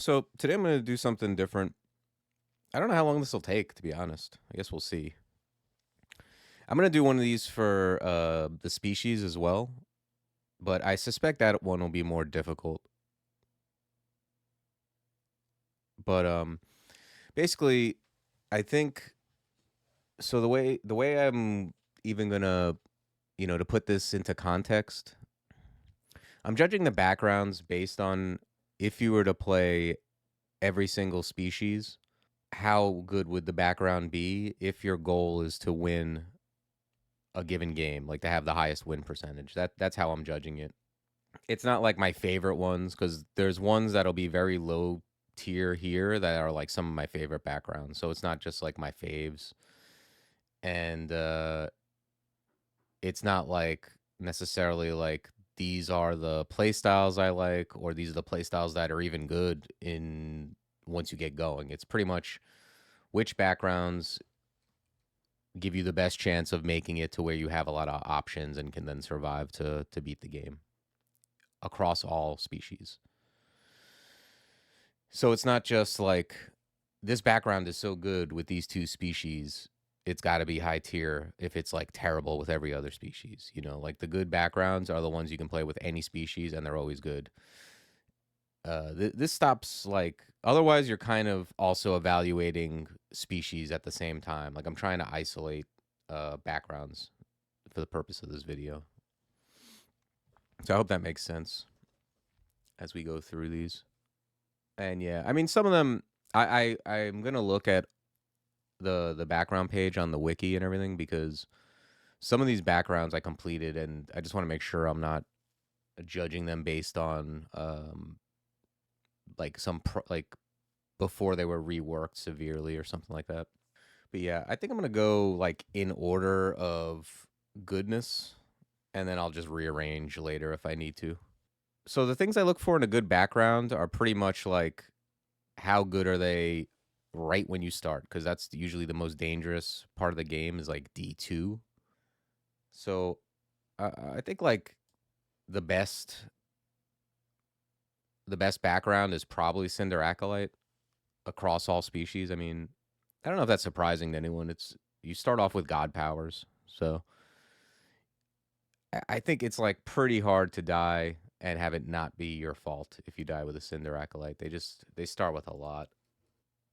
So today I'm going to do something different. I don't know how long this will take, to be honest. I guess we'll see. I'm going to do one of these for the species as well, but I suspect that one will be more difficult. But basically, I think so. The way I'm even gonna, to put this into context, I'm judging the backgrounds based on if you were to play every single species, how good would the background be if your goal is to win a given game, like to have the highest win percentage. That's how I'm judging it. It's not like my favorite ones because there's ones that'll be very low tier here that are like some of my favorite backgrounds. So it's not just like my faves, and it's not like necessarily like these are the play styles I like or these are the play styles that are even good in once you get going. It's pretty much which backgrounds give you the best chance of making it to where you have a lot of options and can then survive to beat the game across all species. So it's not just like this background is so good with these two species, it's got to be high tier if it's like terrible with every other species. Like the good backgrounds are the ones you can play with any species and they're always good. This stops like otherwise you're kind of also evaluating species at the same time. Like I'm trying to isolate backgrounds for the purpose of this video. So I hope that makes sense as we go through these. And yeah, I mean some of them I'm gonna look at the background page on the wiki and everything because some of these backgrounds I completed and I just want to make sure I'm not judging them based on like like before they were reworked severely or something like that. But yeah, I think I'm gonna go like in order of goodness, and then I'll just rearrange later if I need to. So the things I look for in a good background are pretty much like how good are they right when you start, because that's usually the most dangerous part of the game is like D2. So I think like the best the best background is probably Cinder Acolyte across all species. I mean, I don't know if that's surprising to anyone. It's you start off with god powers, so I think it's like pretty hard to die and have it not be your fault if you die with a Cinder Acolyte. They start with a lot.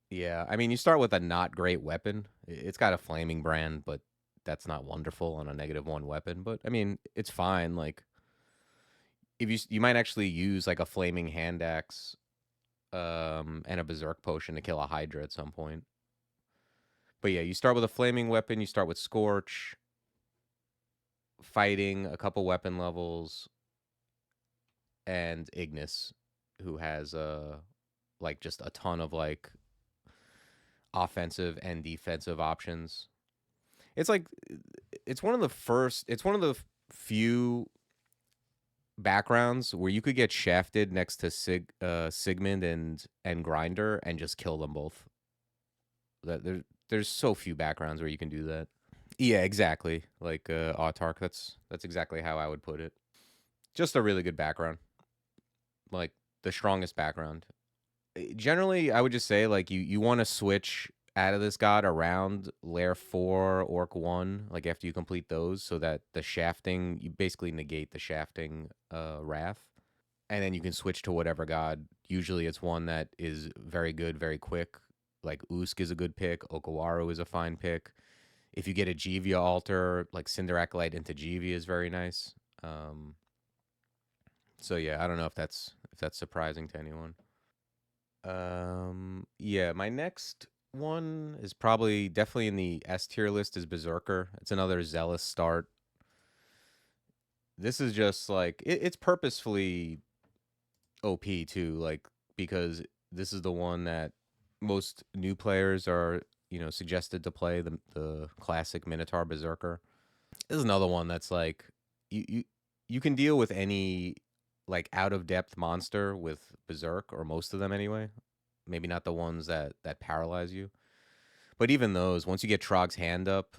Yeah, I mean you start with a not great weapon. It's got a flaming brand, but that's not wonderful on a -1 weapon. But I mean it's fine. Like if you might actually use like a flaming hand axe and a berserk potion to kill a Hydra at some point. But yeah, you start with a flaming weapon. You start with Scorch, fighting a couple weapon levels, and Ignis, who has like just a ton of like offensive and defensive options. It's like it's one of the few backgrounds where you could get shafted next to Sigmund and Grinder and just kill them both. There's so few backgrounds where you can do that. Yeah, exactly. Like Autark, that's exactly how I would put it. Just a really good background. Like the strongest background. Generally, I would just say like you want to switch out of this god around Lair 4, Orc 1, like after you complete those, so that the shafting, you basically negate the shafting wrath. And then you can switch to whatever god. Usually it's one that is very good, very quick. Like Usk is a good pick. Okawaru is a fine pick. If you get a Jivia altar, like Cinder Acolyte into Jivia is very nice. So yeah, I don't know if that's surprising to anyone. Yeah, my next one is probably definitely in the S tier list is Berserker. It's another zealous start. This is just like it's purposefully OP too, like because this is the one that most new players are suggested to play the classic Minotaur Berserker. This is another one that's like you can deal with any like out of depth monster with Berserk, or most of them anyway. Maybe not the ones that paralyze you, but even those, once you get Trog's hand up,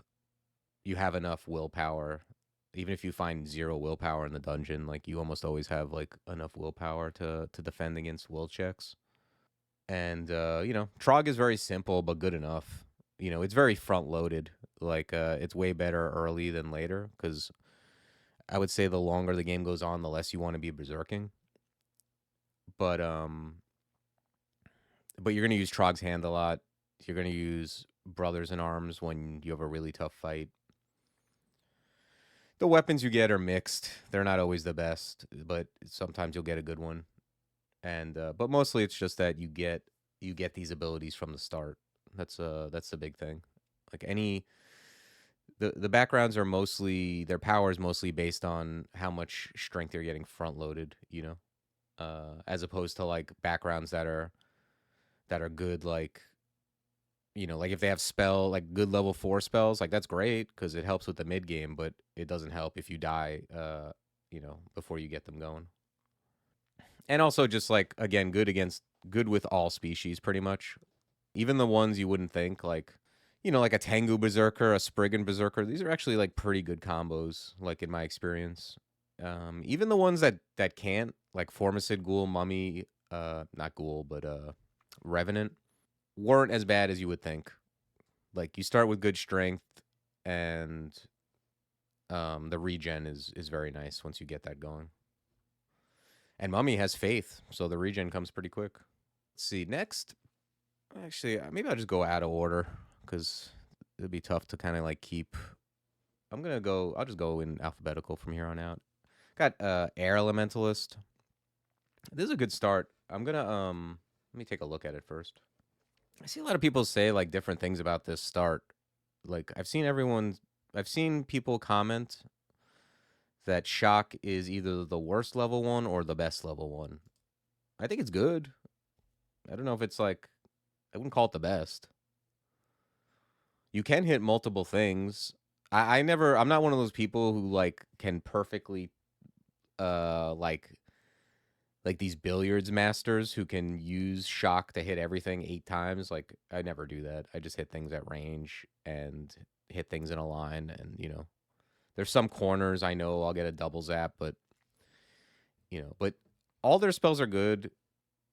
you have enough willpower. Even if you find 0 willpower in the dungeon, like you almost always have like enough willpower to defend against will checks. And you know, Trog is very simple but good enough. You know, it's very front loaded. Like it's way better early than later, because I would say the longer the game goes on, the less you want to be berserking. But you're gonna use Trog's hand a lot. You're gonna use Brothers in Arms when you have a really tough fight. The weapons you get are mixed. They're not always the best, but sometimes you'll get a good one. And but mostly it's just that you get these abilities from the start. That's the big thing. Like any the backgrounds are mostly, their power is mostly based on how much strength you're getting front loaded, you know. As opposed to like backgrounds that are good, like, you know, like if they have spell, like good level 4 spells, like that's great because it helps with the mid game, but it doesn't help if you die you know, before you get them going. And also just like, again, good with all species pretty much. Even the ones you wouldn't think, like, you know, like a Tengu Berserker, a Spriggan Berserker, these are actually like pretty good combos, like in my experience. Even the ones that can't, like Formicid, Ghoul, Mummy, not Ghoul, but Revenant, weren't as bad as you would think. Like you start with good strength, and the regen is very nice once you get that going. And Mummy has faith, so the regen comes pretty quick. Let's see, next, actually, maybe I'll just go out of order because it'd be tough to kind of like keep. I'll just go in alphabetical from here on out. Got Air Elementalist. This is a good start. I'm gonna let me take a look at it first. I see a lot of people say like different things about this start. Like I've seen people comment that Shock is either the worst level 1 or the best level 1. I think it's good. I don't know if it's like, I wouldn't call it the best. You can hit multiple things. I'm not one of those people who like can perfectly like these billiards masters who can use Shock to hit everything 8 times. Like I never do that. I just hit things at range and hit things in a line, and you know, there's some corners I know I'll get a double zap, but you know, but all their spells are good.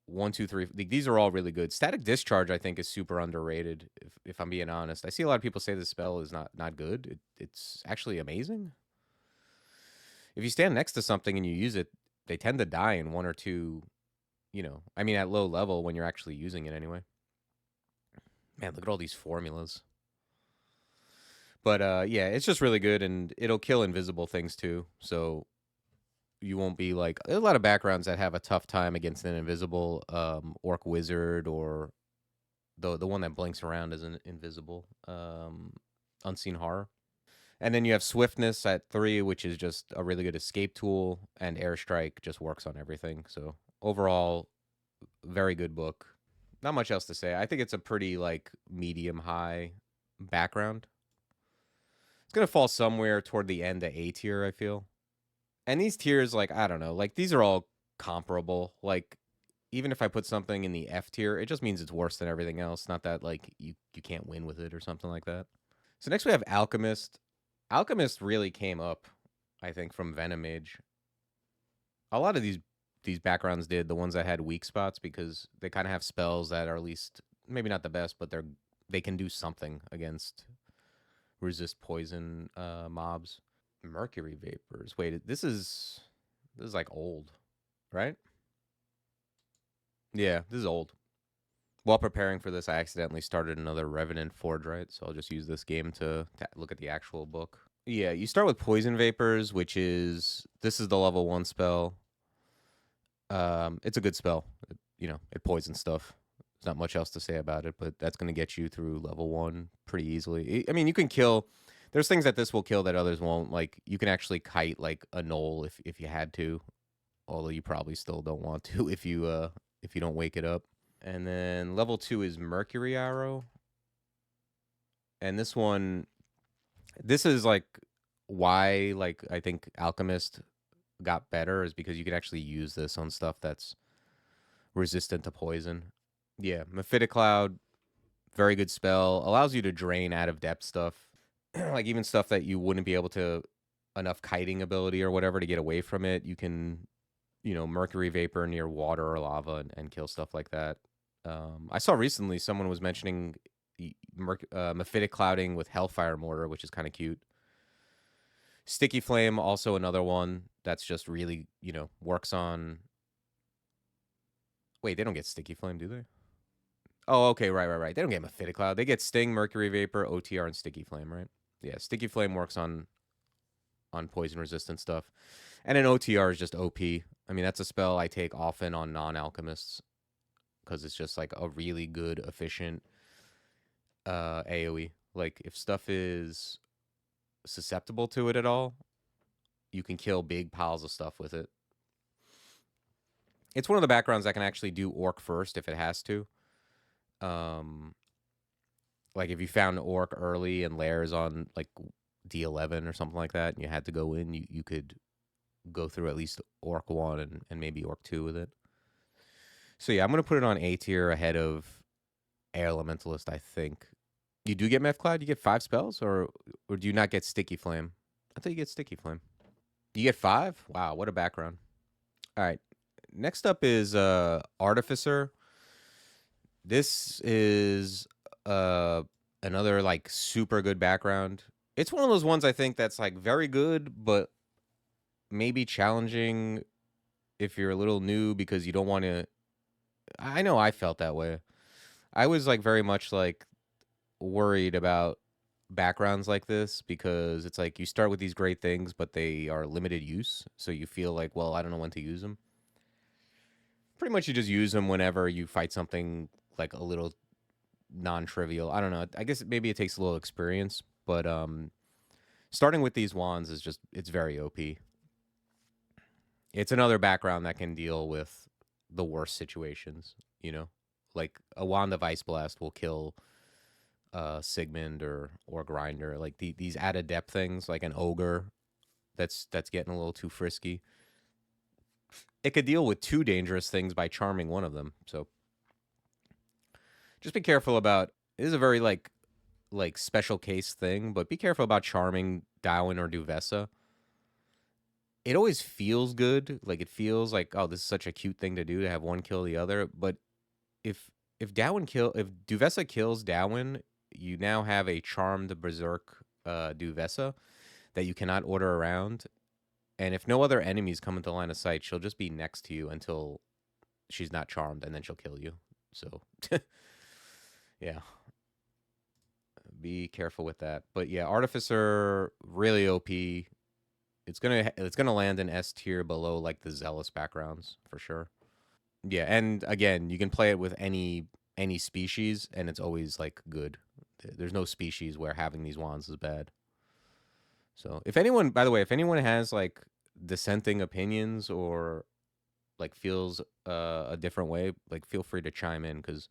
1, 2, 3. These are all really good. Static Discharge, I think, is super underrated. If I'm being honest, I see a lot of people say this spell is not good. It's actually amazing. If you stand next to something and you use it, they tend to die in 1 or 2. You know, I mean, at low level when you're actually using it anyway. Man, look at all these formulas. But yeah, it's just really good, and it'll kill invisible things too. So you won't be like, there's a lot of backgrounds that have a tough time against an invisible Orc Wizard, or the one that blinks around is an invisible Unseen Horror. And then you have Swiftness at 3, which is just a really good escape tool, and Airstrike just works on everything. So overall, very good book. Not much else to say. I think it's a pretty like medium high background. It's gonna fall somewhere toward the end of A tier, I feel. And these tiers, like, I don't know, like these are all comparable. Like even if I put something in the F tier, it just means it's worse than everything else. Not that like you can't win with it or something like that. So next we have Alchemist. Alchemist really came up, I think, from Venom Mage. A lot of these backgrounds did, the ones that had weak spots, because they kind of have spells that are at least maybe not the best, but they can do something against resist poison mobs. Mercury Vapors. Wait, this is like old, right? Yeah, this is old. While preparing for this, I accidentally started another Revenant Forgewright, so I'll just use this game to look at the actual book. Yeah, you start with Poison Vapors, which is, this is the level 1 spell. It's a good spell. You know, it poisons stuff. There's not much else to say about it, but that's going to get you through level 1 pretty easily. I mean, you can kill, there's things that this will kill that others won't. Like you can actually kite like a knoll if you had to, although you probably still don't want to if you don't wake it up. And then level 2 is Mercury Arrow. And this one, this is like why, like, I think Alchemist got better, is because you can actually use this on stuff that's resistant to poison. Yeah, Mephitic Cloud, very good spell. Allows you to drain out of depth stuff. Like even stuff that you wouldn't be able to, enough kiting ability or whatever to get away from it. You can, you know, Mercury Vapor near water or lava and kill stuff like that. I saw recently someone was mentioning Mephitic Clouding with Hellfire Mortar, which is kind of cute. Sticky Flame, also another one that's just really, works on... Wait, they don't get Sticky Flame, do they? Oh, okay, right. They don't get Mephitic Cloud. They get Sting, Mercury Vapor, OTR, and Sticky Flame, right? Yeah, Sticky Flame works on poison resistant stuff. And an OTR is just OP. I mean, that's a spell I take often on non-alchemists because it's just like a really good, efficient AoE. Like, if stuff is susceptible to it at all, you can kill big piles of stuff with it. It's one of the backgrounds that can actually do Orc first if it has to. Like, if you found Orc early and layers on, like, D11 or something like that, and you had to go in, you could go through at least Orc 1 and maybe Orc 2 with it. So yeah, I'm going to put it on A tier ahead of Elementalist, I think. You do get Meph Cloud? You get 5 spells? Or do you not get Sticky Flame? I thought you get Sticky Flame. You get 5? Wow, what a background. All right. Next up is Artificer. This is another, like, super good background. It's one of those ones I think that's, like, very good, but maybe challenging if you're a little new because you don't want to... I know I felt that way. I was, like, very much, like, worried about backgrounds like this because it's like you start with these great things, but they are limited use. So you feel like, well, I don't know when to use them. Pretty much you just use them whenever you fight something, like, a little non-trivial. I don't know. I guess maybe it takes a little experience, but starting with these wands is just, it's very OP. It's another background that can deal with the worst situations, Like, a wand of Ice Blast will kill Sigmund or Grinder. Like, these added depth things, like an Ogre that's getting a little too frisky. It could deal with 2 dangerous things by charming one of them. So just be careful about... It is a very, like special case thing, but be careful about charming Dowen or Duvessa. It always feels good. Like, it feels like, oh, this is such a cute thing to do, to have one kill the other. But if Duvessa kills Dowen, you now have a charmed Berserk Duvessa that you cannot order around. And if no other enemies come into line of sight, she'll just be next to you until she's not charmed, and then she'll kill you. So, yeah. Be careful with that. But yeah, Artificer, really OP. It's gonna land in S tier below, like, the Zealous backgrounds for sure. Yeah, and again, you can play it with any species, and it's always, like, good. There's no species where having these wands is bad. So if anyone, by the way, if anyone has, like, dissenting opinions or, like, feels a different way, like, feel free to chime in, because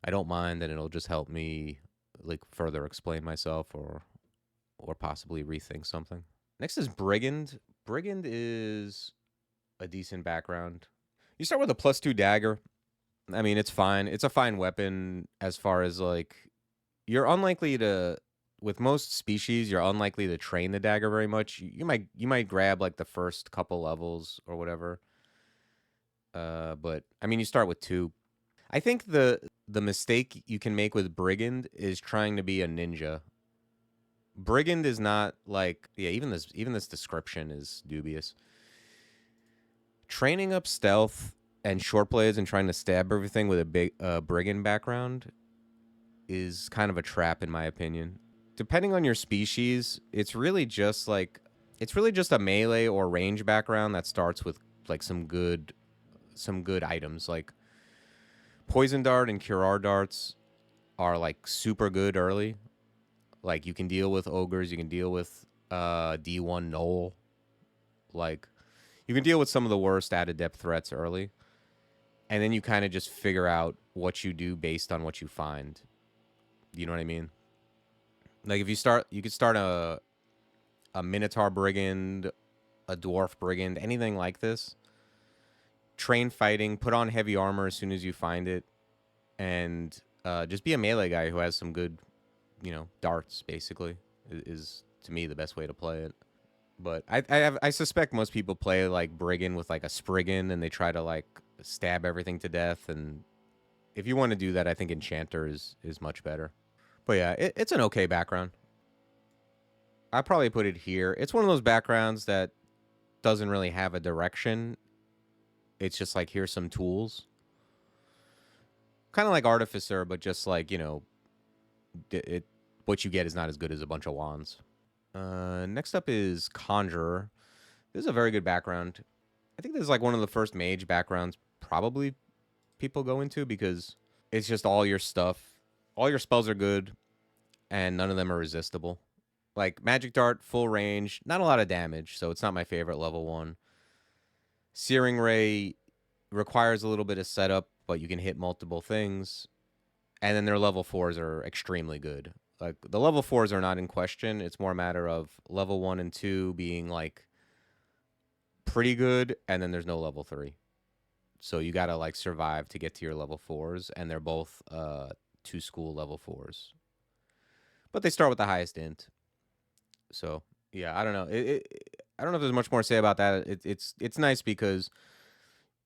I don't mind, and it'll just help me, like, further explain myself or possibly rethink something. Next is Brigand. Brigand is a decent background. You start with a +2 dagger. I mean, it's fine. It's a fine weapon as far as, like, you're unlikely to... With most species, you're unlikely to train the dagger very much. You might grab, like, the first couple levels or whatever. But I mean, you start with 2. I think the mistake you can make with Brigand is trying to be a ninja. Brigand is not, like... Yeah, even this description is dubious. Training up stealth and short blades and trying to stab everything with a big Brigand background is kind of a trap, in my opinion. Depending on your species, it's really just a melee or range background that starts with, like, some good items. Like, Poison Dart and Curar Darts are, like, super good early. Like, you can deal with ogres, you can deal with D1 Knoll. Like, you can deal with some of the worst added depth threats early. And then you kind of just figure out what you do based on what you find. You know what I mean? Like, if you could start a Minotaur Brigand, a Dwarf Brigand, anything like this. Train fighting, put on heavy armor as soon as you find it, and just be a melee guy who has some good, darts, basically, is to me the best way to play it. But I suspect most people play, like, Brigand with, like, a Spriggan, and they try to, like, stab everything to death, and if you want to do that, I think Enchanter is much better. But yeah, it's an okay background. I probably put it here. It's one of those backgrounds that doesn't really have a direction. It's just like, here's some tools. Kind of like Artificer, but just like, you know, what you get is not as good as a bunch of wands. Next up is Conjurer. This is a very good background. I think this is like one of the first mage backgrounds probably people go into, because it's just all your stuff. All your spells are good, and none of them are resistible. Like Magic Dart, full range, not a lot of damage, so it's not my favorite level 1. Searing Ray requires a little bit of setup, but you can hit multiple things. And then their level 4s are extremely good. Like, the level 4s are not in question. It's more a matter of level 1 and 2 being, like, pretty good, and then there's no level 3. So you gotta, like, survive to get to your level 4s, and they're both 2-school level 4s. But they start with the highest int. So, yeah, I don't know. I don't know if there's much more to say about that. It's nice because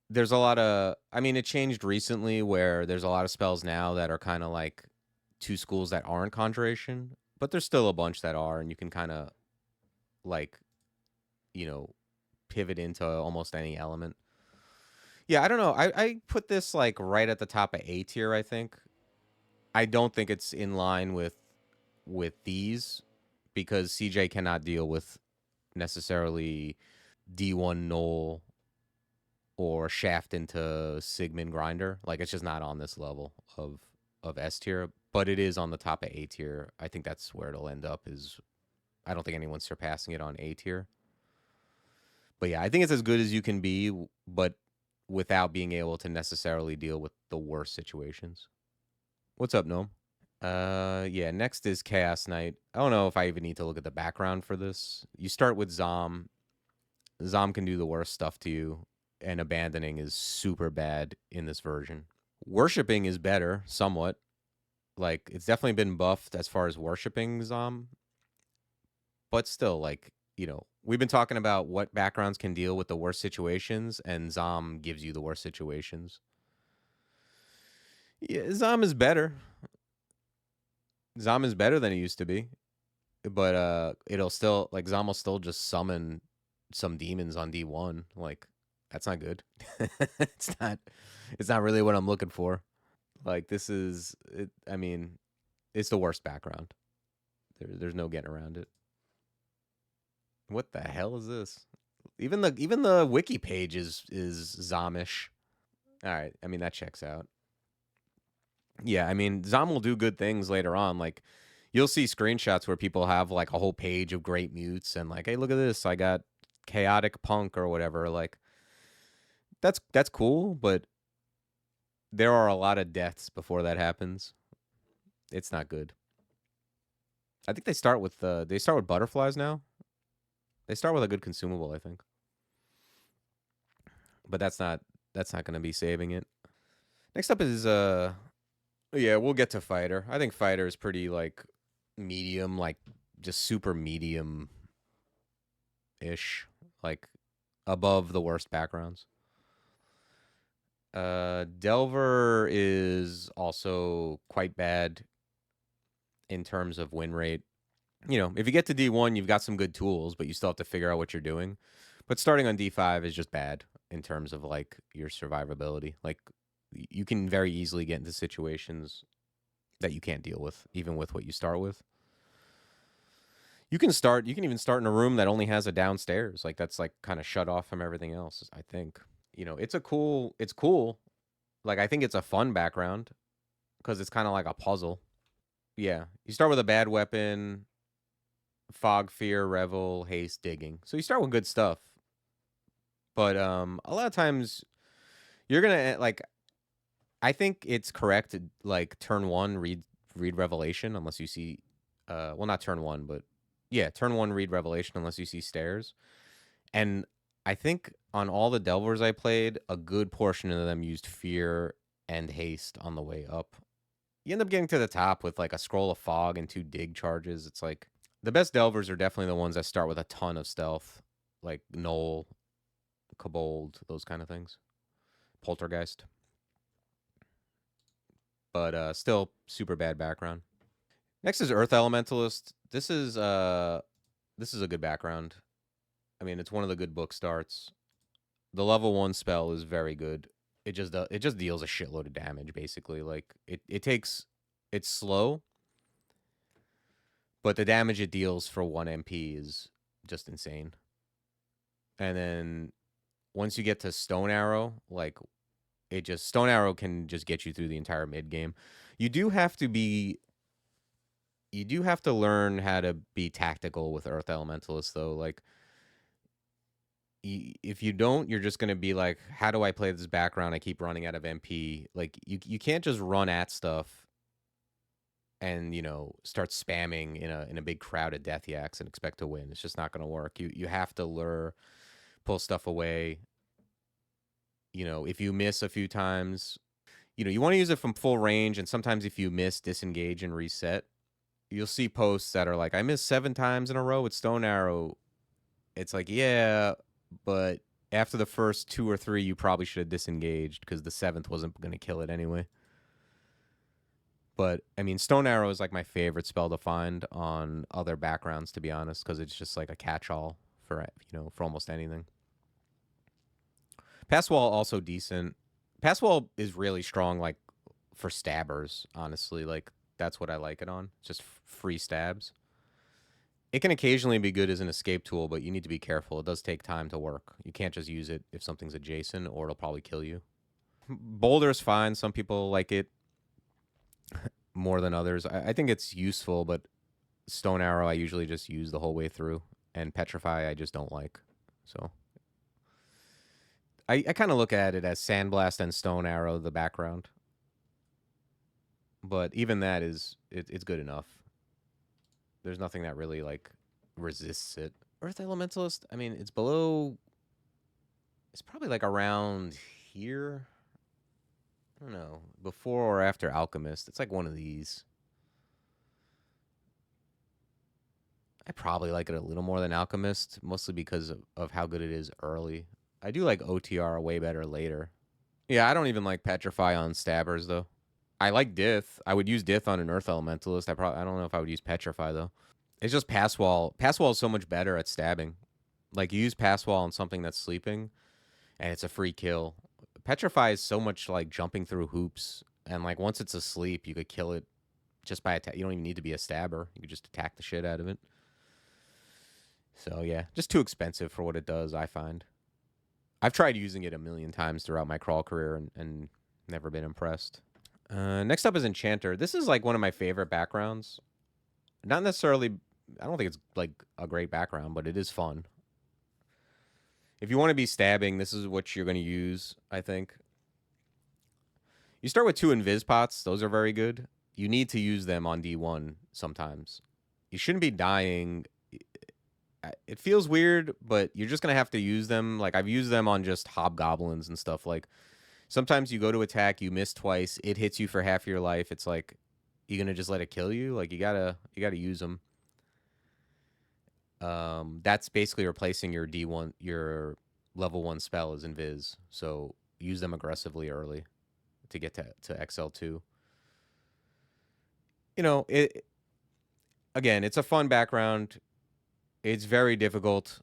there's a lot of... I mean, it changed recently where there's a lot of spells now that are kind of like 2 schools that aren't Conjuration, but there's still a bunch that are, and you can kind of, like, you know, pivot into almost any element. Yeah, I don't know. I put this, like, right at the top of A tier, I think. I don't think it's in line with these, because CJ cannot deal with necessarily D1 Null or Shaft into Sigmund Grinder. Like, it's just not on this level of S tier, but it is on the top of A tier. I think that's where it'll end up. Is I don't think anyone's surpassing it on A tier. But yeah, I think it's as good as you can be, but without being able to necessarily deal with the worst situations. What's up, Gnome? Yeah, next is Chaos Knight. I don't know if I even need to look at the background for this. You start with Zom. Zom can do the worst stuff to you, and abandoning is super bad in this version. Worshipping is better, somewhat. Like, it's definitely been buffed as far as worshipping Zom. But still, like, you know, we've been talking about what backgrounds can deal with the worst situations, and Zom gives you the worst situations. Yeah, Zom is better. Zom is better than it used to be. But it'll still, like, Zom will still just summon some demons on D1. Like, that's not good. It's not really what I'm looking for. Like, this is it, I mean, it's the worst background. There's no getting around it. What the hell is this? Even the wiki page is Zomish. All right, I mean, that checks out. Yeah, I mean, Zom will do good things later on. Like, you'll see screenshots where people have, like, a whole page of great mutes and, like, hey, look at this, I got chaotic punk or whatever. Like, that's cool, but there are a lot of deaths before that happens. It's not good. I think they start with butterflies now. They start with a good consumable, I think. But that's not going to be saving it. Next up is yeah, we'll get to fighter. I think fighter is pretty, like, medium, like, just super medium ish, like, above the worst backgrounds. Delver is also quite bad in terms of win rate. You know, if you get to D1, you've got some good tools, but you still have to figure out what you're doing. But starting on D5 is just bad in terms of, like, your survivability. Like, you can very easily get into situations that you can't deal with, even with what you start with. You can even start in a room that only has a downstairs. Like, that's, like, kind of shut off from everything else, I think. You know, it's cool. Like, I think it's a fun background because it's kind of like a puzzle. Yeah, you start with a bad weapon, fog, fear, revel, haste, digging. So you start with good stuff. But a lot of times you're gonna, like, I think it's correct to, like, turn 1 read Revelation unless you see, well, not turn 1, but yeah, turn 1 read Revelation unless you see stairs. And I think on all the Delvers I played, a good portion of them used fear and haste on the way up. You end up getting to the top with, like, a scroll of fog and 2 dig charges. It's like, the best Delvers are definitely the ones that start with a ton of stealth, like Knoll, Kobold, those kind of things. Poltergeist. but still super bad background. Next is Earth Elementalist. This is a good background. I mean, it's one of the good book starts. The level 1 spell is very good. It just deals a shitload of damage basically. Like it's slow, but the damage it deals for 1 MP is just insane. And then once you get to Stone Arrow, like Stone Arrow can just get you through the entire mid game. You do have to learn how to be tactical with Earth Elementalist though. Like if you don't, you're just gonna be like, how do I play this background? I keep running out of MP. Like you can't just run at stuff and start spamming in a big crowd of Death Yaks and expect to win. It's just not gonna work. You have to lure, pull stuff away. If you miss a few times, you want to use it from full range, and sometimes if you miss, disengage and reset. You'll see posts that are like, I missed 7 times in a row with Stone Arrow. It's like, yeah, but after the first 2 or 3, you probably should have disengaged because the 7th wasn't going to kill it anyway. But, I mean, Stone Arrow is like my favorite spell to find on other backgrounds, to be honest, because it's just like a catch-all for, for almost anything. Passwall also decent. Passwall is really strong, like, for stabbers, honestly. Like, that's what I like it on. Just free stabs. It can occasionally be good as an escape tool, but you need to be careful. It does take time to work. You can't just use it if something's adjacent, or it'll probably kill you. Boulder's fine. Some people like it more than others. I think it's useful, but Stone Arrow I usually just use the whole way through, and Petrify I just don't like. So I kind of look at it as Sandblast and Stone Arrow, the background. But even that it's good enough. There's nothing that really like resists it. Earth Elementalist, I mean, it's below. It's probably like around here. I don't know, before or after Alchemist. It's like one of these. I probably like it a little more than Alchemist, mostly because of how good it is early. I do like OTR way better later. Yeah, I don't even like Petrify on Stabbers, though. I like Dith. I would use Dith on an Earth Elementalist. I don't know if I would use Petrify, though. It's just Passwall. Passwall is so much better at stabbing. Like, you use Passwall on something that's sleeping, and it's a free kill. Petrify is so much like jumping through hoops, and like once it's asleep, you could kill it just by attack. You don't even need to be a stabber. You could just attack the shit out of it. So yeah, just too expensive for what it does, I find. I've tried using it a million times throughout my crawl career and never been impressed. Next up is Enchanter. This is like one of my favorite backgrounds. Not necessarily, I don't think it's like a great background, but it is fun. If you want to be stabbing, this is what you're going to use, I think. You start with 2 Invis Pots. Those are very good. You need to use them on D1 sometimes. You shouldn't be dying. It feels weird, but you're just going to have to use them. Like, I've used them on just hobgoblins and stuff. Like, sometimes you go to attack, you miss twice, it hits you for half your life. It's like, you going to just let it kill you? Like, you gotta use them. That's basically replacing your D1, your level 1 spell is Invis. So use them aggressively early to get to XL2. Again, it's a fun background. It's very difficult,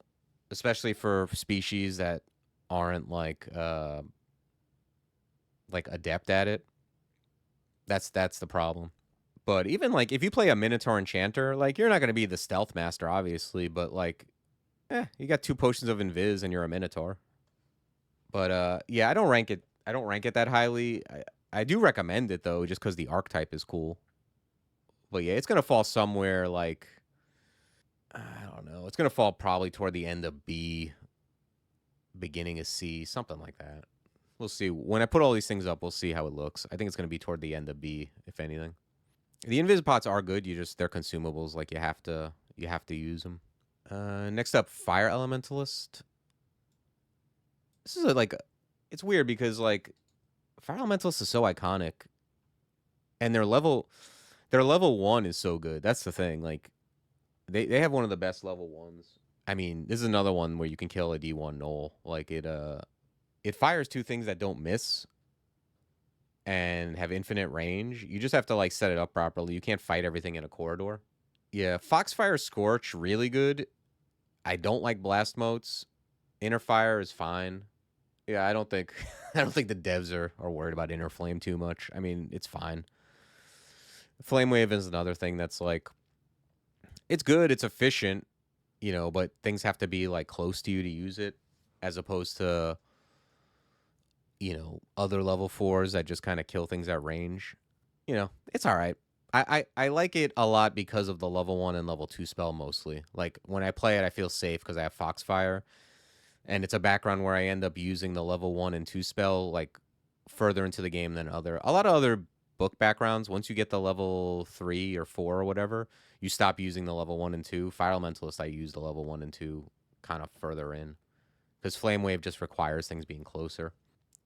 especially for species that aren't like adept at it. That's the problem. But even like if you play a Minotaur Enchanter, like you're not going to be the stealth master, obviously, but like, you got 2 potions of Invis and you're a Minotaur. But yeah, I don't rank it that highly. I do recommend it though, just because the archetype is cool. But yeah, it's gonna fall somewhere like, I don't know. It's gonna fall probably toward the end of B, beginning of C, something like that. We'll see. When I put all these things up, we'll see how it looks. I think it's gonna be toward the end of B, if anything. The Invis Pots are good. They're consumables. Like you have to use them. Next up, Fire Elementalist. This is it's weird because like Fire Elementalist is so iconic, and their level 1 is so good. That's the thing. Like they have one of the best level 1s. I mean, this is another one where you can kill a D1 Knoll. Like it fires 2 things that don't miss, and have infinite range. You just have to like set it up properly. You can't fight everything in a corridor. Yeah, Foxfire Scorch, really good. I don't like blast motes. Inner Fire is fine. Yeah, I don't think I don't think the devs are worried about Inner Flame too much. I mean, it's fine. Flame Wave is another thing that's like, it's good, it's efficient, you know, but things have to be like close to you to use it, as opposed to, you know, other level 4s that just kind of kill things at range. You know, it's all right. I like it a lot because of the level 1 and level 2 spell mostly. Like when I play it, I feel safe because I have Foxfire, and it's a background where I end up using the level 1 and 2 spell like further into the game than a lot of other book backgrounds. Once you get the level 3 or 4 or whatever, you stop using the level 1 and 2. Fire Elementalist, I use the level 1 and 2 kind of further in, because Flame Wave just requires things being closer.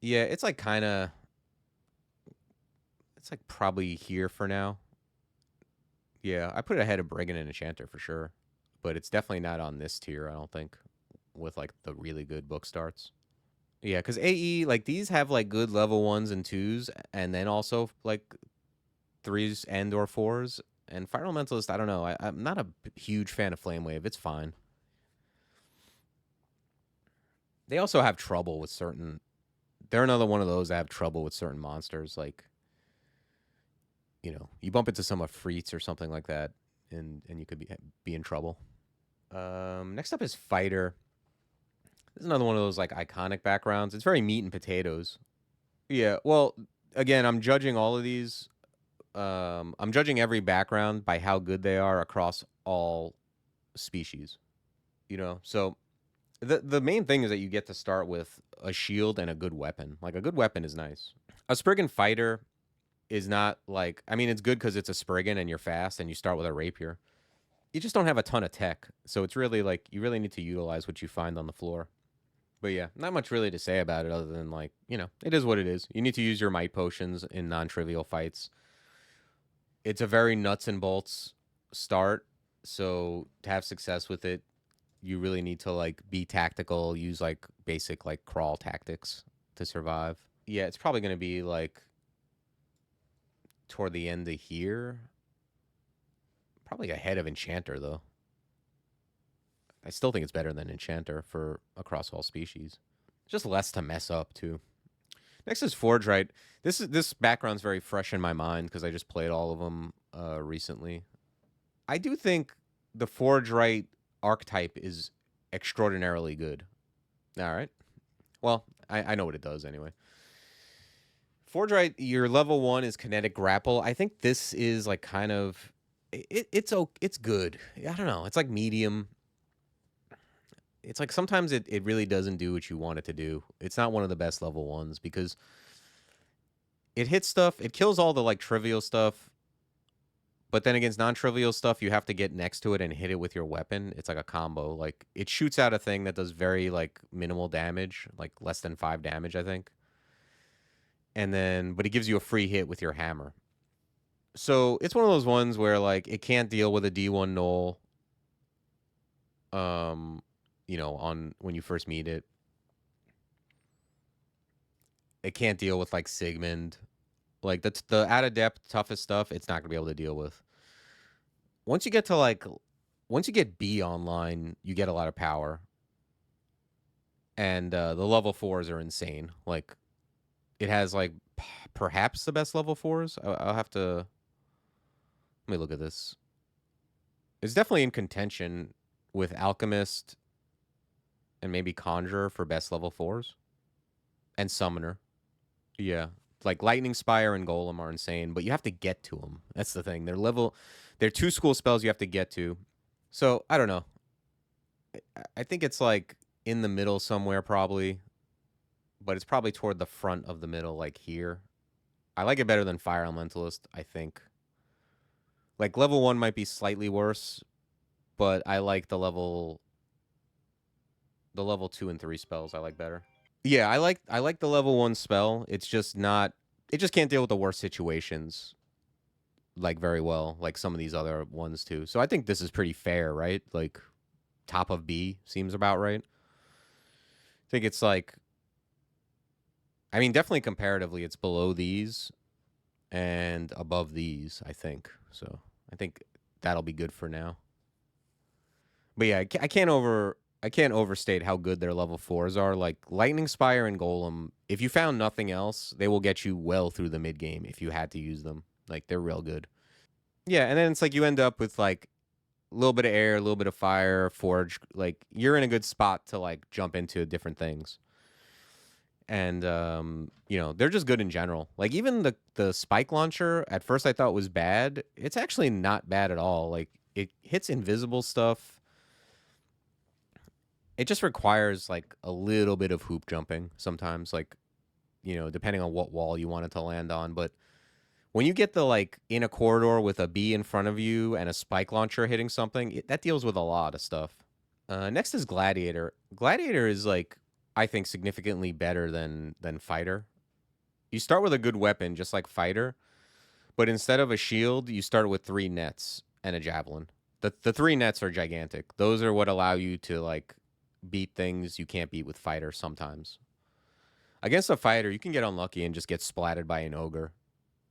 Yeah, it's like kind of, it's like probably here for now. Yeah, I put it ahead of Brigand and Enchanter for sure, but it's definitely not on this tier, I don't think, with like the really good book starts. Yeah, because AE, like these have like good level 1s and 2s, and then also like 3s and or 4s. And Fire Elementalist, I don't know. I'm not a huge fan of Flame Wave. It's fine. They also have trouble with certain. They're another one of those that have trouble with certain monsters. Like, you know, you bump into some Afrits or something like that, and you could be in trouble. Next up is Fighter. This is another one of those like iconic backgrounds. It's very meat and potatoes. Yeah. Well, again, I'm judging all of these. I'm judging every background by how good they are across all species. You know, so the main thing is that you get to start with a shield and a good weapon. Like a good weapon is nice. A Spriggan fighter is not like, I mean, it's good because it's a Spriggan and you're fast and you start with a rapier. You just don't have a ton of tech, so it's really like you really need to utilize what you find on the floor. But yeah, not much really to say about it other than like, you know, it is what it is. You need to use your might potions in non-trivial fights. It's a very nuts and bolts start, so to have success with it, you really need to like be tactical, use like basic like crawl tactics to survive. Yeah, it's probably going to be like toward the end of here. Probably ahead of Enchanter though. I still think it's better than Enchanter for across all species. Just less to mess up too. Next is Forgewright. This background's very fresh in my mind because I just played all of them recently. I do think the Forgewright archetype is extraordinarily good. All right. Well, I know what it does anyway. Forgewright, your level 1 is kinetic grapple. I think this is like kind of it's good. I don't know. It's like medium. It's like sometimes it really doesn't do what you want it to do. It's not one of the best level 1s because it hits stuff. It kills all the like trivial stuff. But then against non-trivial stuff, you have to get next to it and hit it with your weapon. It's like a combo. Like it shoots out a thing that does very like minimal damage, like less than 5 damage, I think. And then, but it gives you a free hit with your hammer. So it's one of those ones where like it can't deal with a D1 null. You know, on when you first meet it. It can't deal with like Sigmund. Like the out of depth toughest stuff, it's not gonna be able to deal with. Once you get to like, once you get B online, you get a lot of power. And the level 4s are insane. Like, it has like perhaps the best level 4s. I'll have to. Let me look at this. It's definitely in contention with Alchemist and maybe Conjurer for best level 4s. And Summoner. Yeah. Like Lightning Spire and Golem are insane, but you have to get to them. That's the thing. They're 2 school spells you have to get to. So, I don't know. I think it's like in the middle somewhere probably, but it's probably toward the front of the middle, like here. I like it better than Fire Elementalist, I think. Like level 1 might be slightly worse, but I like the level 2 and 3 spells I like better. Yeah, I like the level 1 spell. It's just not, it just can't deal with the worst situations like very well, like some of these other ones too. So I think this is pretty fair, right? Like top of B seems about right. I think it's like, I mean, definitely comparatively, it's below these and above these, I think. So I think that'll be good for now. But yeah, I can't overstate how good their level 4s are. Like Lightning Spire and Golem, if you found nothing else, they will get you well through the mid game if you had to use them. Like they're real good. Yeah, and then it's like you end up with like a little bit of air, a little bit of fire, forge. Like you're in a good spot to like jump into different things. And you know, they're just good in general. Like even the spike launcher at first I thought was bad. It's actually not bad at all. Like it hits invisible stuff. It just requires like a little bit of hoop jumping sometimes, like, you know, depending on what wall you want it to land on. But when you get the like in a corridor with a bee in front of you and a spike launcher hitting something, that deals with a lot of stuff. Next is Gladiator. Gladiator is like, I think, significantly better than Fighter. You start with a good weapon, just like Fighter, but instead of a shield, you start with 3 nets and a javelin. The 3 nets are gigantic. Those are what allow you to like beat things you can't beat with Fighter sometimes. Against a Fighter, you can get unlucky and just get splatted by an ogre.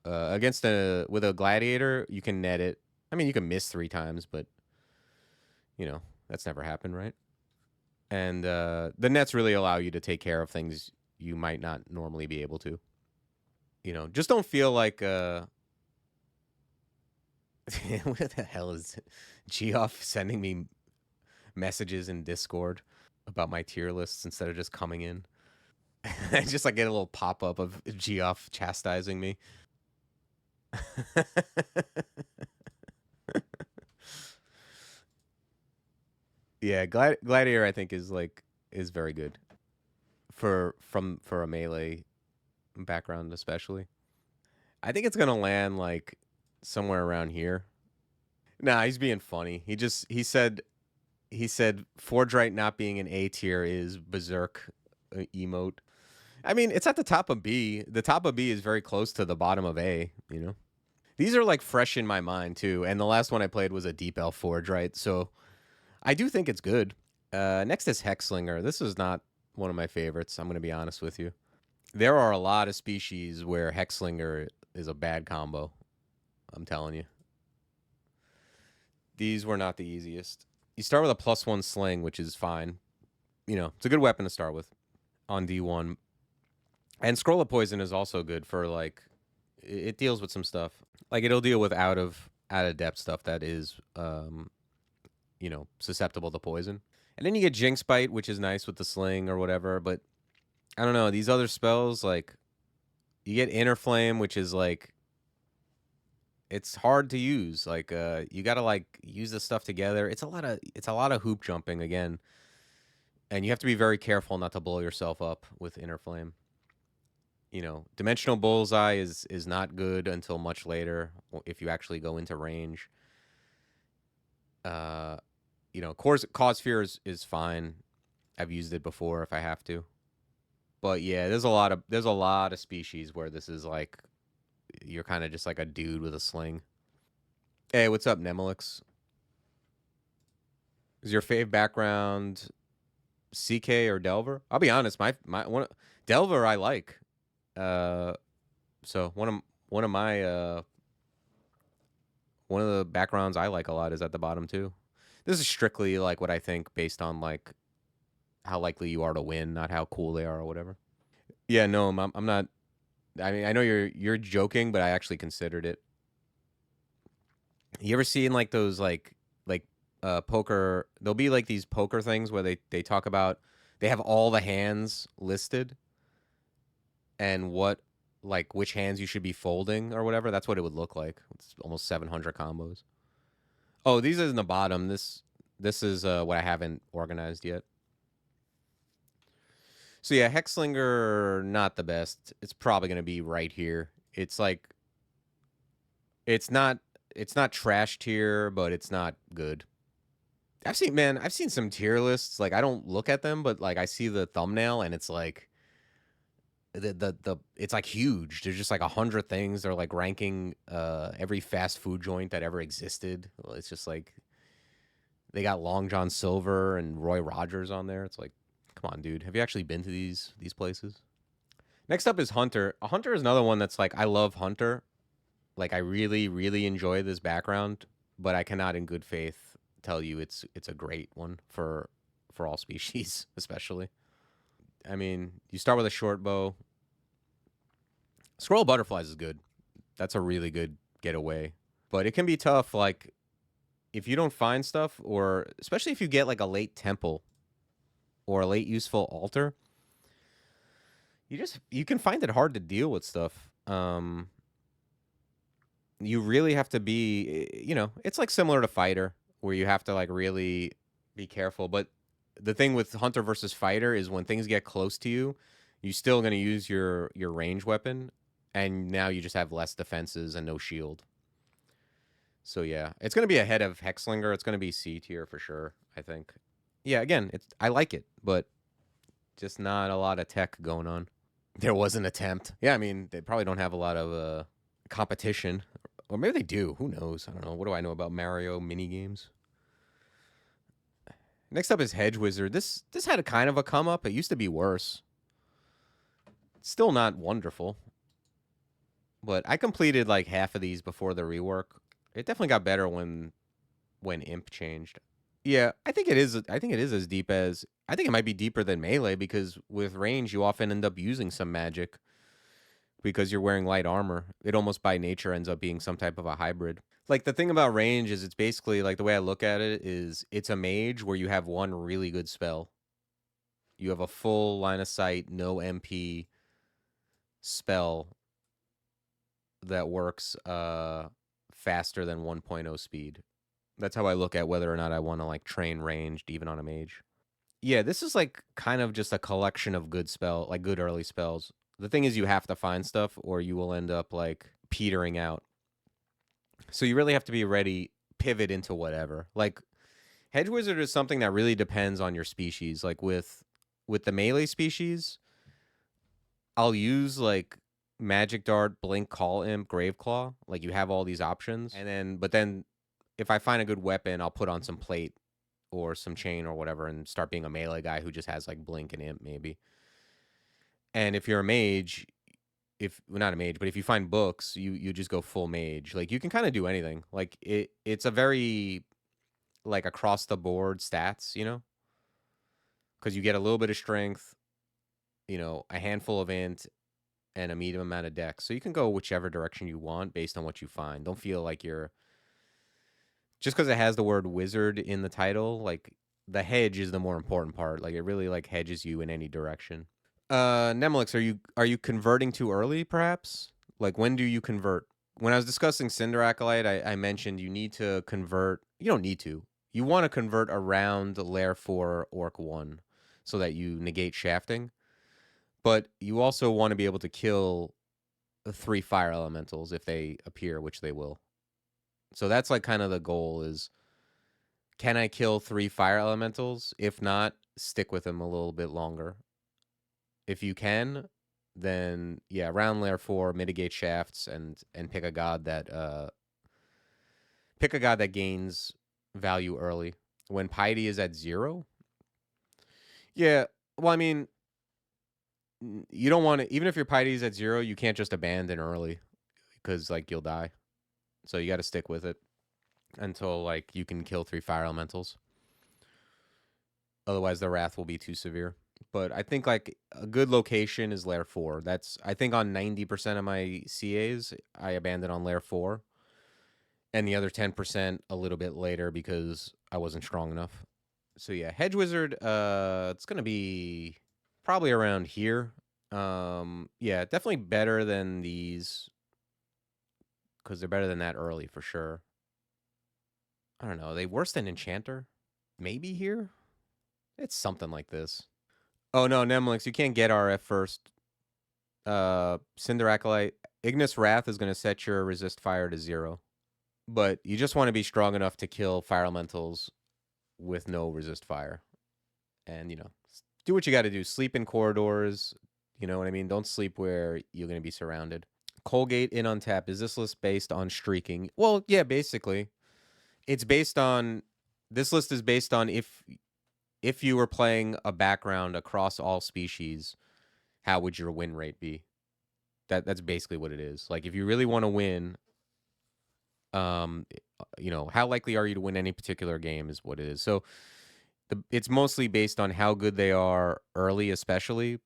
With a Gladiator, you can net it. I mean, you can miss 3 times, but you know that's never happened, right? And the nets really allow you to take care of things you might not normally be able to. You know, just don't feel like what the hell is Geoff sending me messages in Discord about my tier lists instead of just coming in? I just like get a little pop up of Geoff chastising me. Yeah, Gladiator I think is very good for a melee background especially. I think it's gonna land like somewhere around here. Nah, he's being funny. He said Forgewright not being an A tier is berserk emote. I mean, it's at the top of B. The top of B is very close to the bottom of A, you know. These are like fresh in my mind too, and the last one I played was a Deep Elf Forgewright, so I do think it's good. Next is Hexslinger. This is not one of my favorites, I'm going to be honest with you. There are a lot of species where Hexslinger is a bad combo. I'm telling you. These were not the easiest. You start with a +1 sling, which is fine. You know, it's a good weapon to start with on D1. And Scroll of Poison is also good for like it deals with some stuff. Like it'll deal with out of depth stuff that is you know, susceptible to poison. And then you get Jinx Bite, which is nice with the sling or whatever, but I don't know, these other spells like you get Inner Flame, which is like it's hard to use. Like you got to like use this stuff together. It's a lot of hoop jumping again. And you have to be very careful not to blow yourself up with Inner Flame. You know, Dimensional Bullseye is not good until much later if you actually go into range. You know, Cause Fear is fine. I've used it before if I have to. But yeah, there's a lot of species where this is like you're kind of just like a dude with a sling. Hey, what's up, Nemelix? Is your fave background CK or Delver? I'll be honest, my one Delver I like. So one of my one of the backgrounds I like a lot is at the bottom too. This is strictly like what I think based on like how likely you are to win, not how cool they are or whatever. Yeah, no, I'm not. I mean, I know you're joking, but I actually considered it. You ever seen like those like poker? There'll be like these poker things where they talk about they have all the hands listed and what like which hands you should be folding or whatever. That's what it would look like. It's almost 700 combos. Oh, these are in the bottom. This is what I haven't organized yet. So yeah, Hexslinger not the best. It's probably gonna be right here. It's like it's not trash tier, but it's not good. I've seen some tier lists. Like I don't look at them, but like I see the thumbnail and it's like the it's like huge. There's just like 100 things. They're like ranking every fast food joint that ever existed. It's just like they got Long John Silver and Roy Rogers on there. It's like, come on, dude. Have you actually been to these places? Next up is Hunter. A Hunter is another one that's like, I love Hunter. Like, I really, really enjoy this background, but I cannot in good faith tell you it's a great one for all species, especially. I mean, you start with a short bow. Scroll Butterflies is good. That's a really good getaway. But it can be tough, like, if you don't find stuff, or especially if you get, like, a late temple or a late useful altar, you can find it hard to deal with stuff. You really have to be, it's like similar to Fighter, where you have to, like, really be careful. But the thing with Hunter versus Fighter is when things get close to you, you're still going to use your range weapon, and now you just have less defenses and no shield. So yeah, it's going to be ahead of Hexslinger. It's going to be C tier for sure, I think. Yeah, again, I like it, but just not a lot of tech going on. There was an attempt. Yeah, I mean, they probably don't have a lot of competition. Or maybe they do. Who knows? I don't know. What do I know about Mario minigames? Next up is Hedge Wizard. This had a kind of a come up. It used to be worse. It's still not wonderful. But I completed like half of these before the rework. It definitely got better when Imp changed. Yeah, I think it is as deep as, I think it might be deeper than melee, because with range you often end up using some magic because you're wearing light armor. It almost by nature ends up being some type of a hybrid. Like, the thing about range is it's basically, like, the way I look at it is it's a mage where you have one really good spell. You have a full line of sight, no MP spell that works faster than 1.0 speed. That's how I look at whether or not I want to, like, train ranged even on a mage. Yeah, this is like kind of just a collection of good good early spells. The thing is, you have to find stuff or you will end up like petering out. So you really have to be ready, pivot into whatever. Like, Hedge Wizard is something that really depends on your species. Like with the melee species, I'll use like Magic Dart, Blink, Call Imp, Graveclaw. Like, you have all these options. But then if I find a good weapon, I'll put on some plate or some chain or whatever and start being a melee guy who just has like Blink and Imp maybe. And if you're a mage, not a mage, but if you find books, you just go full mage. Like, you can kind of do anything. Like, it's a very like across the board stats, because you get a little bit of strength, a handful of int, and a medium amount of dex. So you can go whichever direction you want based on what you find. Don't feel like you're, just because it has the word wizard in the title, like, the hedge is the more important part. Like, it really like hedges you in any direction. Nemelix, are you converting too early, perhaps? Like, when do you convert? When I was discussing Cinder Acolyte, I mentioned you need to convert. You don't need to. You want to convert around Lair 4 Orc 1 so that you negate shafting. But you also want to be able to kill 3 fire elementals if they appear, which they will. So that's like kind of the goal is, can I kill 3 fire elementals? If not, stick with them a little bit longer. If you can, then yeah, around Lair 4, mitigate shafts and pick a god that gains value early. When piety is at 0? Yeah, well, I mean, you don't want to, even if your piety is at 0, you can't just abandon early because like you'll die. So you got to stick with it until like you can kill 3 fire elementals. Otherwise the wrath will be too severe. But I think like a good location is Lair 4. That's, I think on 90% of my CAs, I abandoned on Lair 4. And the other 10% a little bit later because I wasn't strong enough. So yeah, Hedge Wizard, it's going to be probably around here. Yeah, definitely better than these, because they're better than that early for sure. I don't know. Are they worse than Enchanter? Maybe here? It's something like this. Oh no, Nemelix, you can't get RF first. Cinder Acolyte. Ignis Wrath is going to set your resist fire to 0. But you just want to be strong enough to kill fire elementals with no resist fire. And, do what you got to do. Sleep in corridors. You know what I mean? Don't sleep where you're going to be surrounded. Colgate in on tap. Is this list based on streaking? Well, yeah, basically. It's based on, this list is based on if you were playing a background across all species how would your win rate be? That's basically what it is. Like, if you really want to win, you know, how likely are you to win any particular game is what it is. So it's mostly based on how good they are early, especially.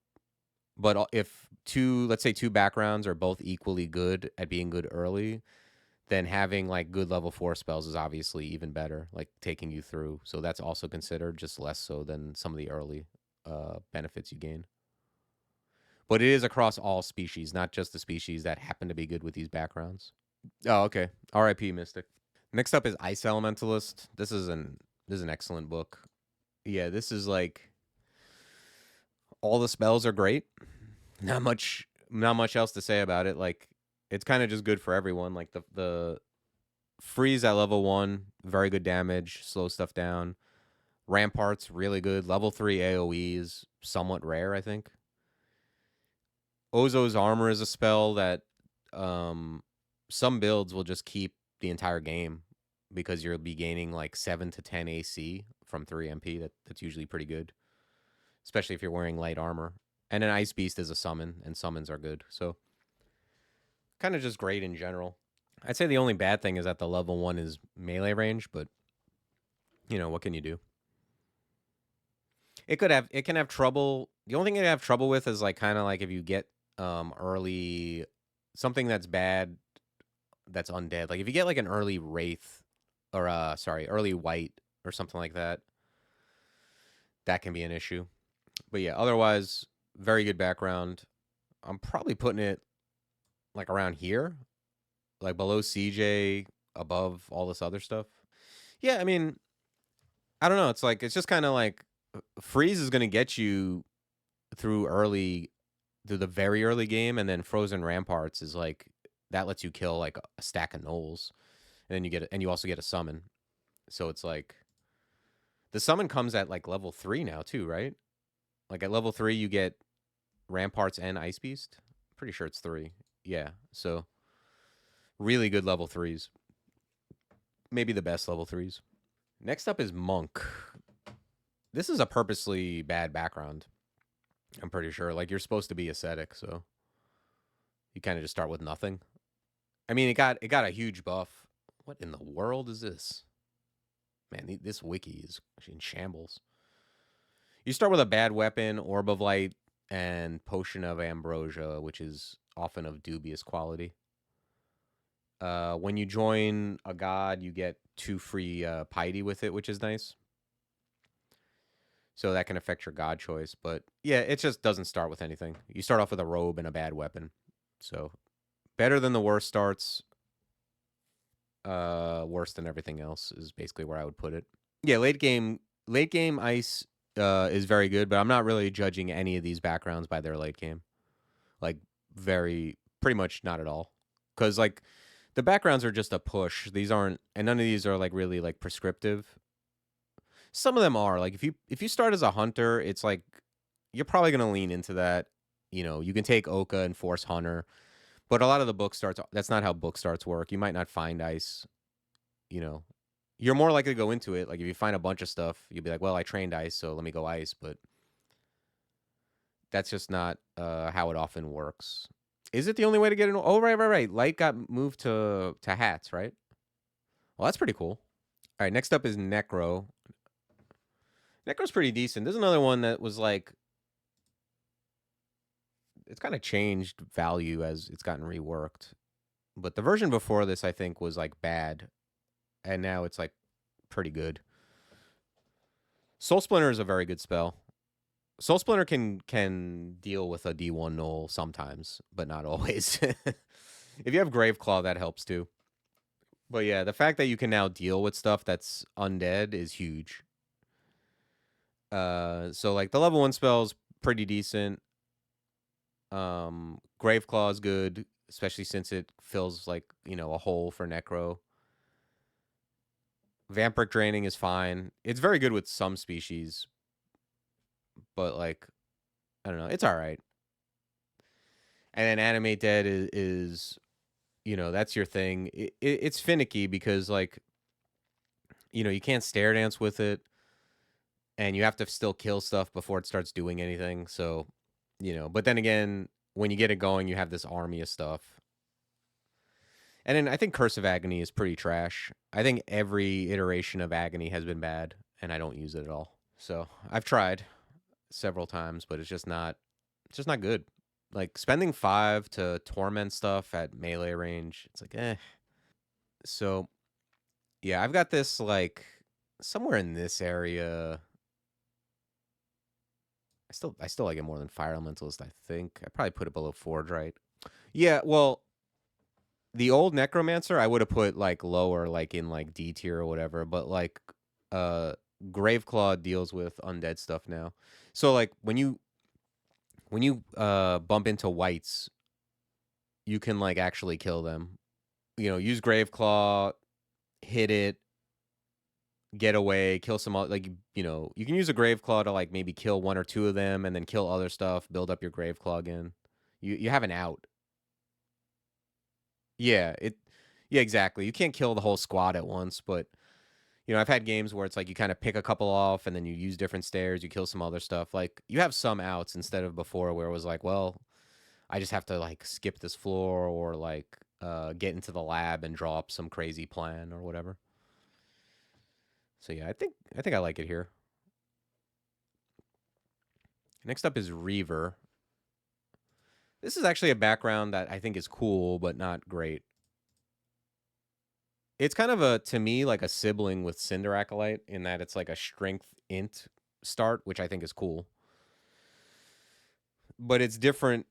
But if let's say two backgrounds are both equally good at being good early, then having like good level 4 spells is obviously even better, like taking you through. So that's also considered, just less so than some of the early benefits you gain. But it is across all species, not just the species that happen to be good with these backgrounds. Oh, okay. R.I.P. Mystic. Next up is Ice Elementalist. This is an excellent book. Yeah, this is like all the spells are great. Not much else to say about it. Like, it's kind of just good for everyone. Like the freeze at level 1, very good damage, slow stuff down. Ramparts, really good. Level 3 AoE is somewhat rare, I think. Ozo's Armor is a spell that some builds will just keep the entire game because you'll be gaining like 7 to 10 AC from 3 MP. That's usually pretty good, especially if you're wearing light armor. And an Ice Beast is a summon, and summons are good. So kind of just great in general. I'd say the only bad thing is that the level 1 is melee range, but you know, what can you do? It can have trouble. The only thing it have trouble with is like kind of like if you get early something that's bad, that's undead. Like if you get like an early wraith or early white or something like that, that can be an issue. But yeah, otherwise very good background. I'm probably putting it like around here, like below CJ, above all this other stuff. Yeah, I mean, I don't know. It's like, it's just kind of like freeze is going to get you through the very early game, and then Frozen Ramparts is like that lets you kill like a stack of gnolls, and then you also get a summon. So it's like the summon comes at like level 3 now too, right? Like at level 3 you get Ramparts and Ice Beast. Pretty sure it's 3. Yeah. So really good level 3s. Maybe the best level 3s. Next up is Monk. This is a purposely bad background, I'm pretty sure. Like, you're supposed to be ascetic, so you kind of just start with nothing. I mean, it got a huge buff. What in the world is this? Man, this wiki is in shambles. You start with a bad weapon, Orb of Light, and Potion of Ambrosia, which is often of dubious quality. When you join a god, you get 2 free piety with it, which is nice. So that can affect your god choice. But yeah, it just doesn't start with anything. You start off with a robe and a bad weapon. So better than the worst starts. Worse than everything else is basically where I would put it. Yeah, late game Ice is very good, but I'm not really judging any of these backgrounds by their late game. Like, pretty much not at all. Because like the backgrounds are just a push. These aren't, and none of these are like really like prescriptive. Some of them are. Like if you start as a hunter, it's like you're probably gonna lean into that. You know, you can take Oka and force hunter, but a lot of the book starts, that's not how book starts work. You might not find Ice. You know, you're more likely to go into it. Like if you find a bunch of stuff, you'll be like, well, I trained Ice, so let me go Ice. But that's just not how it often works. Is it the only way to get in? Oh, right. Light got moved to hats, right? Well, that's pretty cool. All right, next up is Necro. Necro's pretty decent. There's another one that was like, it's kind of changed value as it's gotten reworked. But the version before this, I think, was like bad. And now it's like pretty good. Soul Splinter is a very good spell. Soul Splinter can deal with a D1 null sometimes, but not always. If you have Graveclaw, that helps too. But yeah, the fact that you can now deal with stuff that's undead is huge. So like the level 1 spell's pretty decent. Graveclaw is good, especially since it fills like, you know, a hole for Necro. Vampiric Draining is fine. It's very good with some species, but like, I don't know, it's all right. And then Animate Dead is you know, that's your thing. It's finicky because like, you know, you can't stare dance with it, and you have to still kill stuff before it starts doing anything. So You know, but then again, when you get it going, you have this army of stuff. And then I think Curse of Agony is pretty trash. I think every iteration of Agony has been bad, and I don't use it at all. So I've tried several times, but it's just not good. Like spending 5 to torment stuff at melee range, it's like eh. So yeah, I've got this like somewhere in this area. I still like it more than Fire Elementalist, I think. I probably put it below Forgewright. Yeah, well, the old Necromancer I would have put like lower, like in like D tier or whatever, but like uh Graveclaw deals with undead stuff now. So like when you bump into whites, you can like actually kill them. You know, use Graveclaw, hit it, get away, kill some like you know, you can use a Graveclaw to like maybe kill 1 or 2 of them and then kill other stuff, build up your Graveclaw again. You have an out. Yeah, yeah, exactly. You can't kill the whole squad at once, but you know, I've had games where it's like you kind of pick a couple off and then you use different stairs, you kill some other stuff. Like you have some outs instead of before where it was like, well, I just have to like skip this floor or like get into the lab and draw up some crazy plan or whatever. So yeah, I think I like it here. Next up is Reaver. This is actually a background that I think is cool, but not great. It's kind of a, to me, like a sibling with Cinder Acolyte in that it's like a strength int start, which I think is cool. But it's different.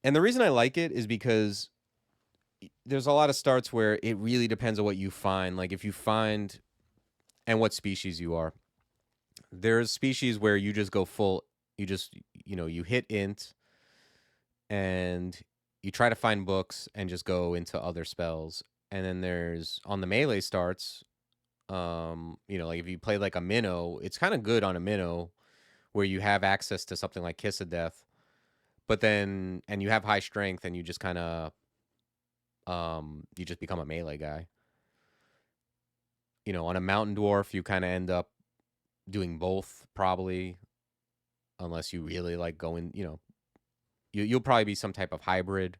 And the reason I like it is because there's a lot of starts where it really depends on what you find. Like if you find and what species you are. There's species where you just go full, you just, you know, you hit int and you try to find books and just go into other spells. And then there's on the melee starts, you know, like if you play like a minnow, it's kind of good on a minnow where you have access to something like Kiss of Death, but then and you have high strength and you just kind of you just become a melee guy. You know, on a mountain dwarf, you kind of end up doing both probably, unless you really like going, you know, you'll probably be some type of hybrid.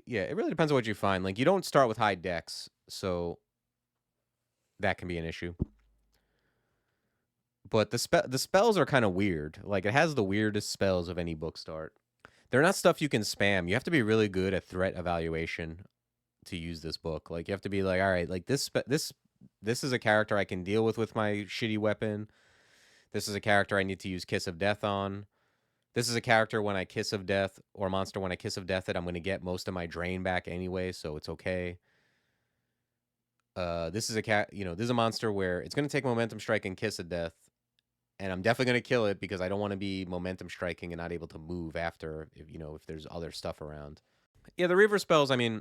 Yeah, it really depends on what you find. Like you don't start with high dex, so that can be an issue. But the spells are kind of weird. Like it has the weirdest spells of any book start. They're not stuff you can spam. You have to be really good at threat evaluation to use this book. Like you have to be like, all right, like this is a character I can deal with my shitty weapon. This is a character I need to use Kiss of Death on. This is a character when I Kiss of Death or monster when I Kiss of Death it, I'm going to get most of my drain back anyway, so it's okay. This is you know, this is a monster where it's going to take momentum strike and Kiss of Death, and I'm definitely going to kill it because I don't want to be momentum striking and not able to move after if you know if there's other stuff around. Yeah, the Reaver spells, I mean,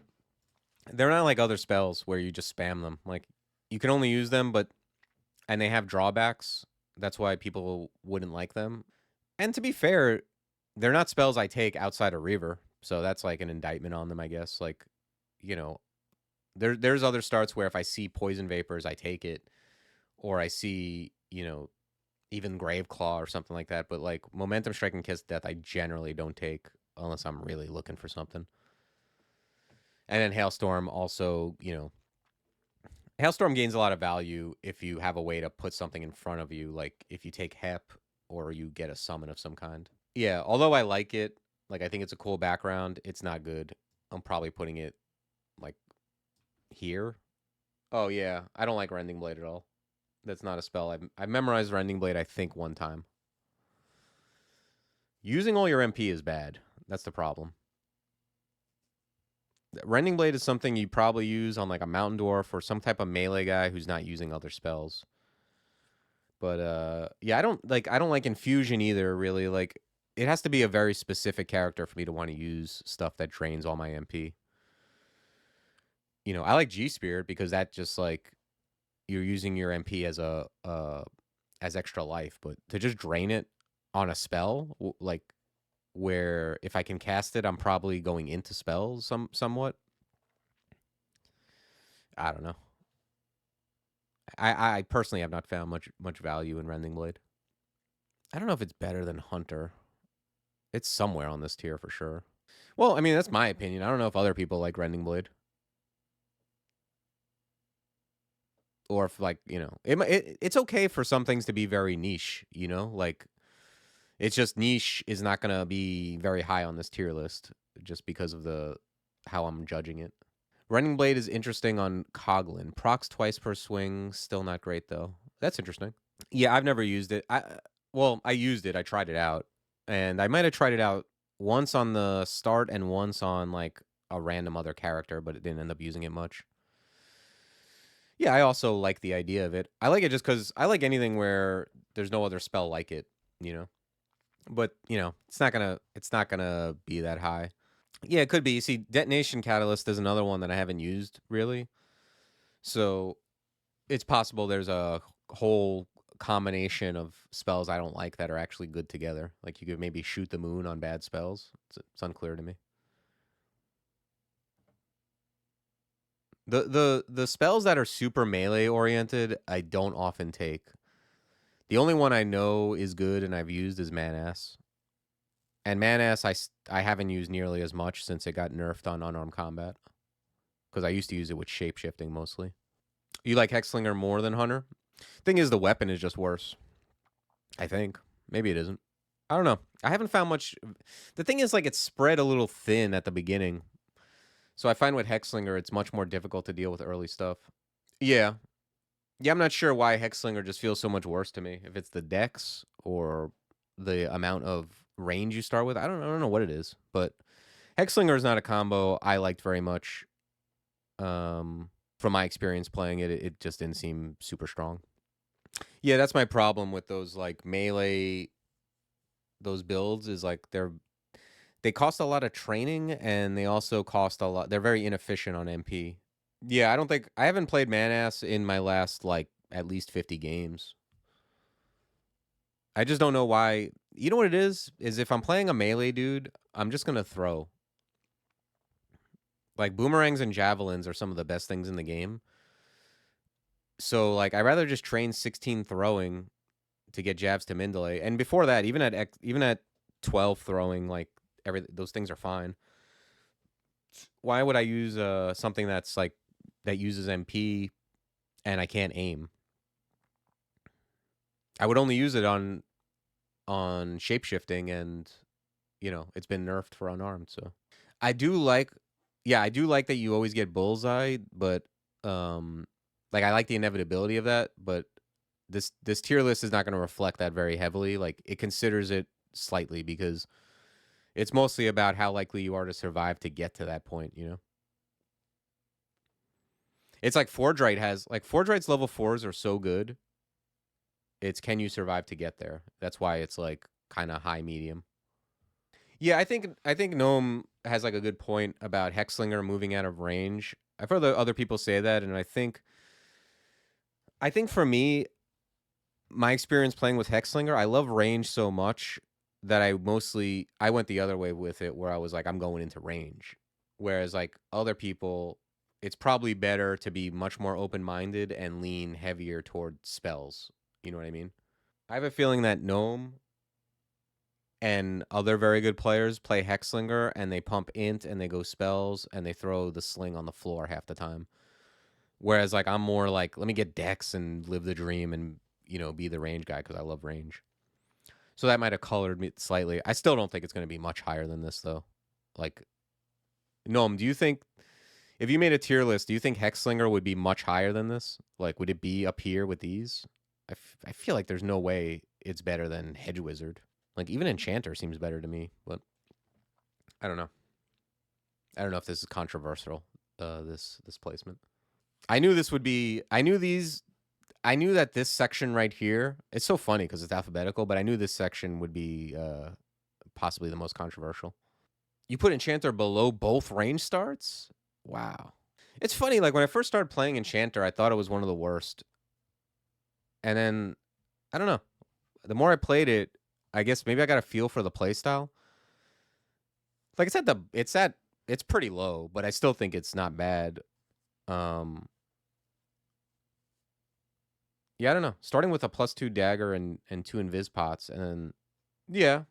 they're not like other spells where you just spam them. Like you can only use them, but and they have drawbacks. That's why people wouldn't like them. And to be fair, they're not spells I take outside of Reaver, so that's like an indictment on them, I guess. Like, you know, there's other starts where if I see poison vapors, I take it, or I see, you know, even Graveclaw or something like that. But like momentum strike and Kiss Death, I generally don't take unless I'm really looking for something. And then Hailstorm also, you know, Hailstorm gains a lot of value if you have a way to put something in front of you, like if you take Hep or you get a summon of some kind. Yeah, although I like it, like I think it's a cool background, it's not good. I'm probably putting it like here. Oh yeah, I don't like Rending Blade at all. That's not a spell. I've memorized Rending Blade I think one time. Using all your MP is bad. That's the problem. Rending Blade is something you probably use on like a Mountain Dwarf or some type of melee guy who's not using other spells. But yeah, I don't like Infusion either, really. Like it has to be a very specific character for me to want to use stuff that drains all my MP. You know, I like G Spirit because that just like you're using your MP as a as extra life, but to just drain it on a spell like where if I can cast it, I'm probably going into spells somewhat. I don't know. I personally have not found much value in Rending Blade. I don't know if it's better than Hunter. It's somewhere on this tier for sure. Well, I mean, that's my opinion. I don't know if other people like Rending Blade. Or if, like, you know, it's okay for some things to be very niche, you know? Like, it's just niche is not going to be very high on this tier list just because of how I'm judging it. Rending Blade is interesting on Coglin. Procs twice per swing, still not great, though. That's interesting. Yeah, I've never used it. I used it. I tried it out. And I might have tried it out once on the start and once on, like, a random other character, but it didn't end up using it much. Yeah, I also like the idea of it. I like it just because I like anything where there's no other spell like it, you know? But, you know, it's not gonna be that high. Yeah, it could be. You see, Detonation Catalyst is another one that I haven't used, really. So it's possible there's a whole combination of spells I don't like that are actually good together. Like, you could maybe shoot the moon on bad spells. It's unclear to me. The spells that are super melee oriented, I don't often take. The only one I know is good and I've used is Manass. And Manass I haven't used nearly as much since it got nerfed on unarmed combat. Because I used to use it with shapeshifting mostly. You like Hexslinger more than Hunter? Thing is, the weapon is just worse. I think. Maybe it isn't. I don't know. I haven't found much. The thing is, like, it's spread a little thin at the beginning. So I find with Hexslinger, it's much more difficult to deal with early stuff. Yeah. Yeah, I'm not sure why Hexslinger just feels so much worse to me. If it's the dex or the amount of range you start with. I don't know what it is. But Hexslinger is not a combo I liked very much. From my experience playing it, it just didn't seem super strong. Yeah, that's my problem with those, like, melee, those builds is, like, they cost a lot of training and they also cost a lot. They're very inefficient on MP. Yeah, I haven't played Manass in my last, like, at least 50 games. I just don't know why. You know what it is? Is if I'm playing a melee dude, I'm just going to throw. Like, boomerangs and javelins are some of the best things in the game. So, like, I'd rather just train 16 throwing to get jabs to Mindale. And before that, even at 12 throwing, like, those things are fine. Why would I use something that's, like, that uses MP and I can't aim? I would only use it on shapeshifting, and, you know, it's been nerfed for unarmed. So I do like that you always get bullseye, but like, I like the inevitability of that, but this tier list is not going to reflect that very heavily. Like, it considers it slightly because it's mostly about how likely you are to survive to get to that point, you know? It's like Forgewright's level 4s are so good. It's can you survive to get there? That's why it's, like, kind of high medium. Yeah, I think Gnome has, like, a good point about Hexslinger moving out of range. I've heard other people say that, and I think for me, my experience playing with Hexslinger, I love range so much that I went the other way with it, where I was like, I'm going into range. Whereas, like, other people, it's probably better to be much more open-minded and lean heavier toward spells. You know what I mean? I have a feeling that Gnome and other very good players play Hexslinger and they pump int and they go spells and they throw the sling on the floor half the time. Whereas, like, I'm more like, let me get dex and live the dream and, you know, be the range guy because I love range. So that might have colored me slightly. I still don't think it's going to be much higher than this, though. Like, Gnome, do you think, if you made a tier list, do you think Hexslinger would be much higher than this? Like, would it be up here with these? I feel like there's no way it's better than Hedge Wizard. Like, even Enchanter seems better to me, but I don't know. I don't know if this is controversial, this placement. I knew this would be, I knew that this section right here, it's so funny because it's alphabetical, but I knew this section would be possibly the most controversial. You put Enchanter below both range starts? Wow. It's funny, like, when I first started playing Enchanter, I thought it was one of the worst. And then, I don't know. The more I played it, I guess maybe I got a feel for the playstyle. Like, it's pretty low, but I still think it's not bad. Yeah, I don't know. Starting with a +2 dagger and 2 invis pots, and then, yeah,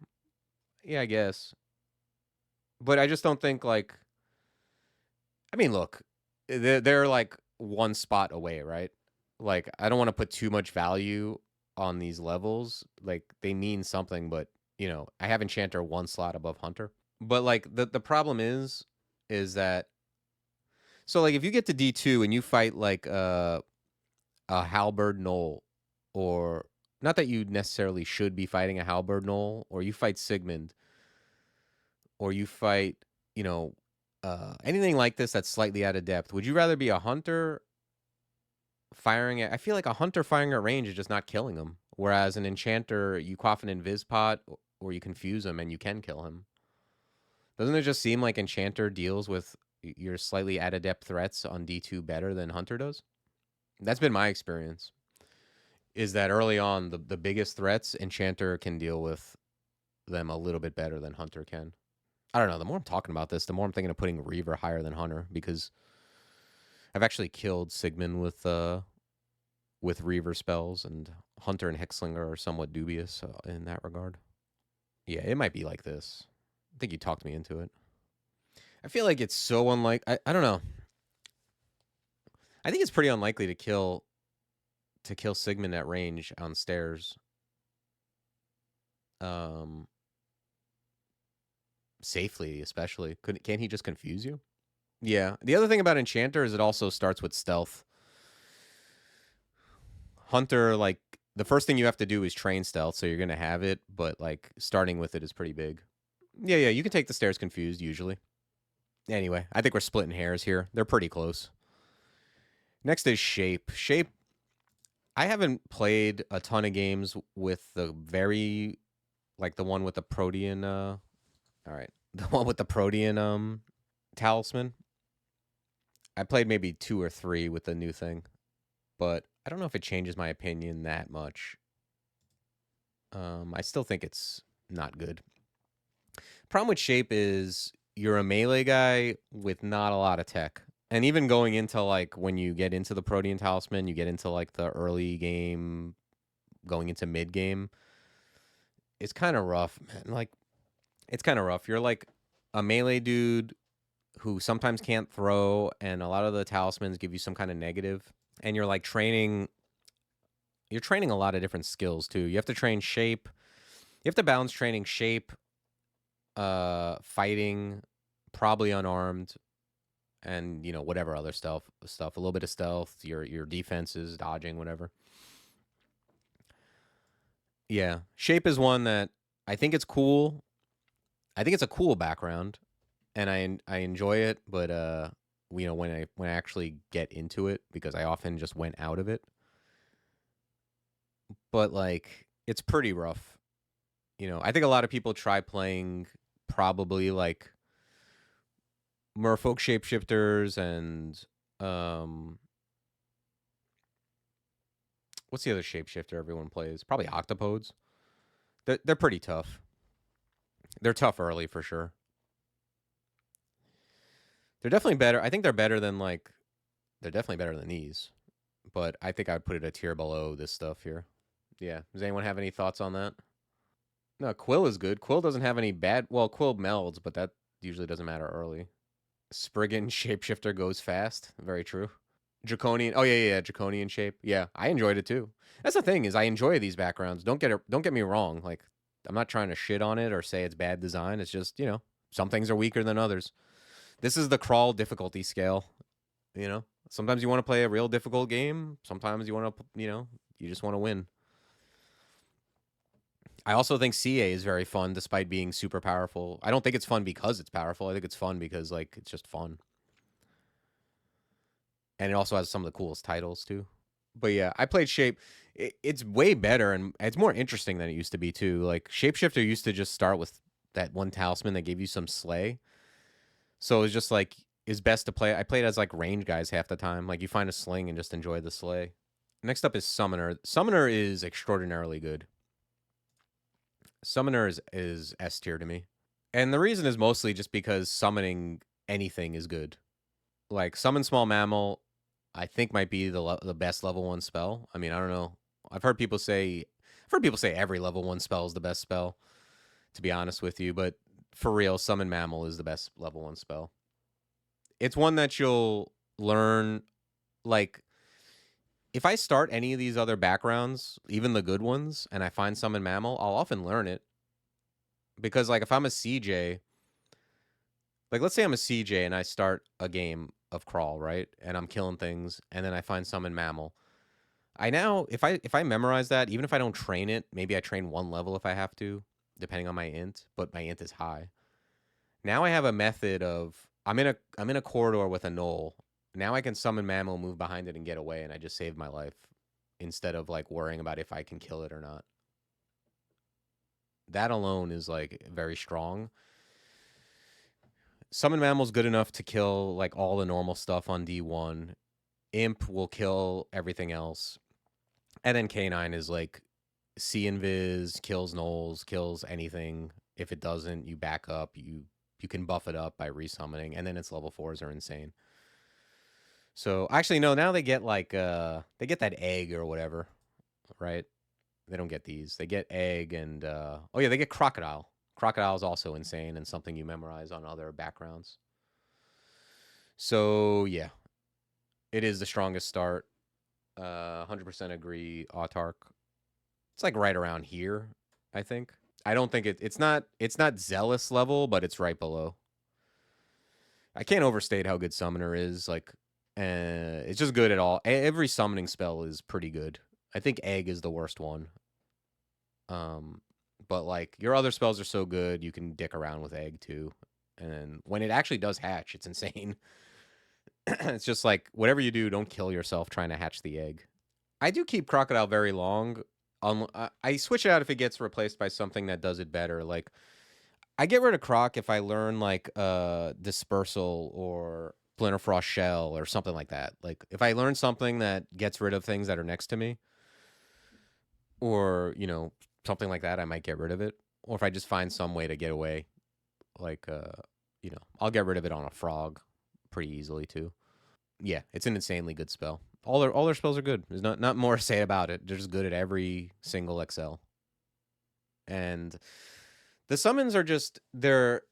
Yeah, I guess. But I just don't think like. I mean, look, they're like one spot away, right? Like I don't want to put too much value on these levels. Like they mean something, but I have Enchanter one slot above Hunter. But like the problem is that so like if you get to D2 and you fight like a halberd knoll, or not that you necessarily should be fighting a halberd knoll, or you fight Sigmund, or you fight, you know, anything like this that's slightly out of depth, would you rather be a hunter firing at? I feel like a hunter firing at range is just not killing him, whereas an enchanter, you cough an invis pot or you confuse him and you can kill him. Doesn't it just seem like enchanter deals with your slightly out of depth threats on D2 better than hunter does? That's been my experience. Is that early on the biggest threats, enchanter can deal with them a little bit better than hunter can. I don't know. The more I'm talking about this, the more I'm thinking of putting Reaver higher than Hunter, because I've actually killed Sigmund with Reaver spells, and Hunter and Hexslinger are somewhat dubious in that regard. Yeah, it might be like this. I think you talked me into it. I feel like it's so unlikely. I don't know. I think it's pretty unlikely to kill Sigmund at range on stairs. Safely, especially. Can't he just confuse you? Yeah. The other thing about Enchanter is it also starts with stealth. Hunter, like, the first thing you have to do is train stealth, so you're going to have it, but, like, starting with it is pretty big. Yeah, you can take the stairs confused, usually. Anyway, I think we're splitting hairs here. They're pretty close. Next is Shape. Shape, I haven't played a ton of games with the very, like, the one with the Protean, all right, the one with the Protean, talisman. I played maybe 2 or 3 with the new thing, but I don't know if it changes my opinion that much. I still think it's not good. Problem with Shape is you're a melee guy with not a lot of tech. And even going into, like, when you get into the Protean Talisman, you get into, like, the early game, going into mid game, it's kind of rough, man. Like, it's kind of rough. You're, like, a melee dude who sometimes can't throw, and a lot of the talismans give you some kind of negative. And you're, like, training a lot of different skills, too. You have to train Shape. You have to balance training Shape, fighting, probably unarmed, and whatever other stuff, a little bit of stealth, your defenses, dodging, whatever. Yeah, Shape is one that I think it's cool. I think it's a cool background, and I enjoy it, but when I actually get into it, because I often just went out of it, but like it's pretty rough. I think a lot of people try playing probably like merfolk shapeshifters and what's the other shapeshifter everyone plays? Probably octopodes. They're pretty tough. They're tough early for sure. They're definitely better. I think they're definitely better than these. But I think I'd put it a tier below this stuff here. Yeah. Does anyone have any thoughts on that? No, Quill is good. Quill doesn't have any bad. Well, Quill melds, but that usually doesn't matter early. Spriggan shapeshifter goes fast. Very true. Draconian. Oh yeah, Draconian shape. Yeah, I enjoyed it too. That's the thing, is I enjoy these backgrounds. Don't get me wrong. Like, I'm not trying to shit on it or say it's bad design. It's just, some things are weaker than others. This is the crawl difficulty scale. Sometimes you want to play a real difficult game. Sometimes you want to, you just want to win. I also think CA is very fun despite being super powerful. I don't think it's fun because it's powerful. I think it's fun because, like, it's just fun. And it also has some of the coolest titles too. But yeah, I played Shape. It's way better, and it's more interesting than it used to be too. Like, Shapeshifter used to just start with that one talisman that gave you some slay. So it was just like, it's best to play. I played as like range guys half the time. Like, you find a sling and just enjoy the slay. Next up is Summoner. Summoner is extraordinarily good. Summoner is S tier to me. And the reason is mostly just because summoning anything is good. Like, Summon Small Mammal, I think might be the best level 1 spell. I mean, I don't know. I've heard people say every level 1 spell is the best spell. to be honest with you. But for real, Summon Mammal is the best level 1 spell. It's one that you'll learn, like, if I start any of these other backgrounds, even the good ones, and I find Summon Mammal, I'll often learn it. Because, like, if I'm a CJ, like, let's say I'm a CJ and I start a game of Crawl, right? And I'm killing things, and then I find Summon Mammal. I now, if I memorize that, even if I don't train it, maybe I train 1 level if I have to, depending on my int, but my int is high. Now I have a method of, I'm in a corridor with a knoll. Now I can Summon Mammal, move behind it, and get away, and I just saved my life instead of, like, worrying about if I can kill it or not. That alone is, like, very strong. Summon Mammal's good enough to kill, like, all the normal stuff on D1. Imp will kill everything else. And then K9 is, like, see invis, kills gnolls, kills anything. If it doesn't, you back up. You can buff it up by resummoning. And then its level 4s are insane. So, actually, no, now they get, like, they get that egg or whatever, right? They don't get these. They get egg and, oh, yeah, they get crocodile. Crocodile is also insane and something you memorize on other backgrounds. So, yeah. It is the strongest start. 100% agree, Autark. It's like right around here, I think. I don't think it's not zealous level, but it's right below. I can't overstate how good Summoner is. Like, it's just good at all. Every summoning spell is pretty good. I think Egg is the worst one. But like your other spells are so good, you can dick around with Egg too. And when it actually does hatch, it's insane. It's just like whatever you do, don't kill yourself trying to hatch the egg. I do keep Crocodile very long. I switch it out if it gets replaced by something that does it better. Like I get rid of Croc if I learn like Dispersal or Splinterfrost Shell or something like that. Like if I learn something that gets rid of things that are next to me, or you know something like that, I might get rid of it. Or if I just find some way to get away, like you know, I'll get rid of it on a frog pretty easily too. Yeah, it's an insanely good spell. All their spells are good. There's not more to say about it. They're just good at every single XL. And the summons are just their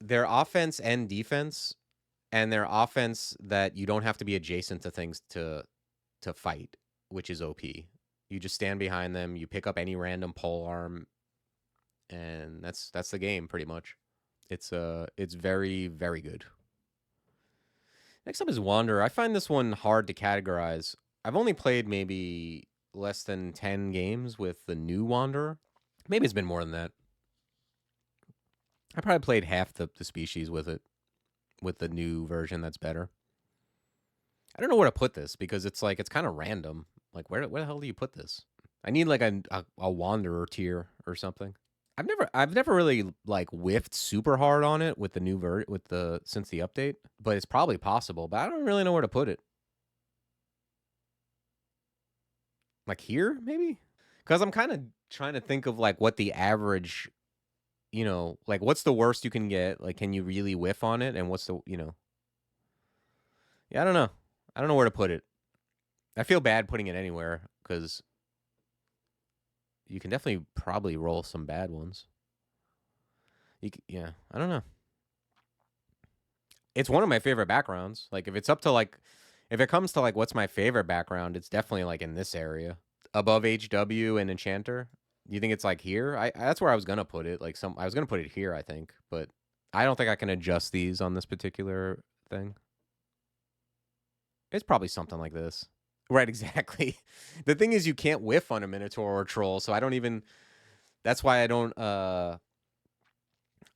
offense and defense, and their offense that you don't have to be adjacent to things to fight, which is OP. You just stand behind them, you pick up any random pole arm, and that's the game pretty much. It's very, very good. Next up is Wanderer. I find this one hard to categorize. I've only played maybe less than 10 games with the new Wanderer. Maybe it's been more than that. I probably played half the species with it, with the new version that's better. I don't know where to put this because it's like, it's kind of random. Like, where the hell do you put this? I need like a Wanderer tier or something. I've never really like whiffed super hard on it with the new since the update, but it's probably possible, but I don't really know where to put it. Like here, maybe? Because I'm kind of trying to think of like what the average, you know, like what's the worst you can get? Like, can you really whiff on it? And what's the, you know? Yeah, I don't know. I don't know where to put it. I feel bad putting it anywhere because you can definitely probably roll some bad ones. Yeah, I don't know. It's one of my favorite backgrounds. Like if it's up to like, if it comes to like what's my favorite background, it's definitely like in this area above HW and Enchanter. You think it's like here? That's where I was gonna put it. Like I was gonna put it here, I think, but I don't think I can adjust these on this particular thing. It's probably something like this. Right, exactly. The thing is you can't whiff on a Minotaur or Troll, so I don't even, that's why I don't,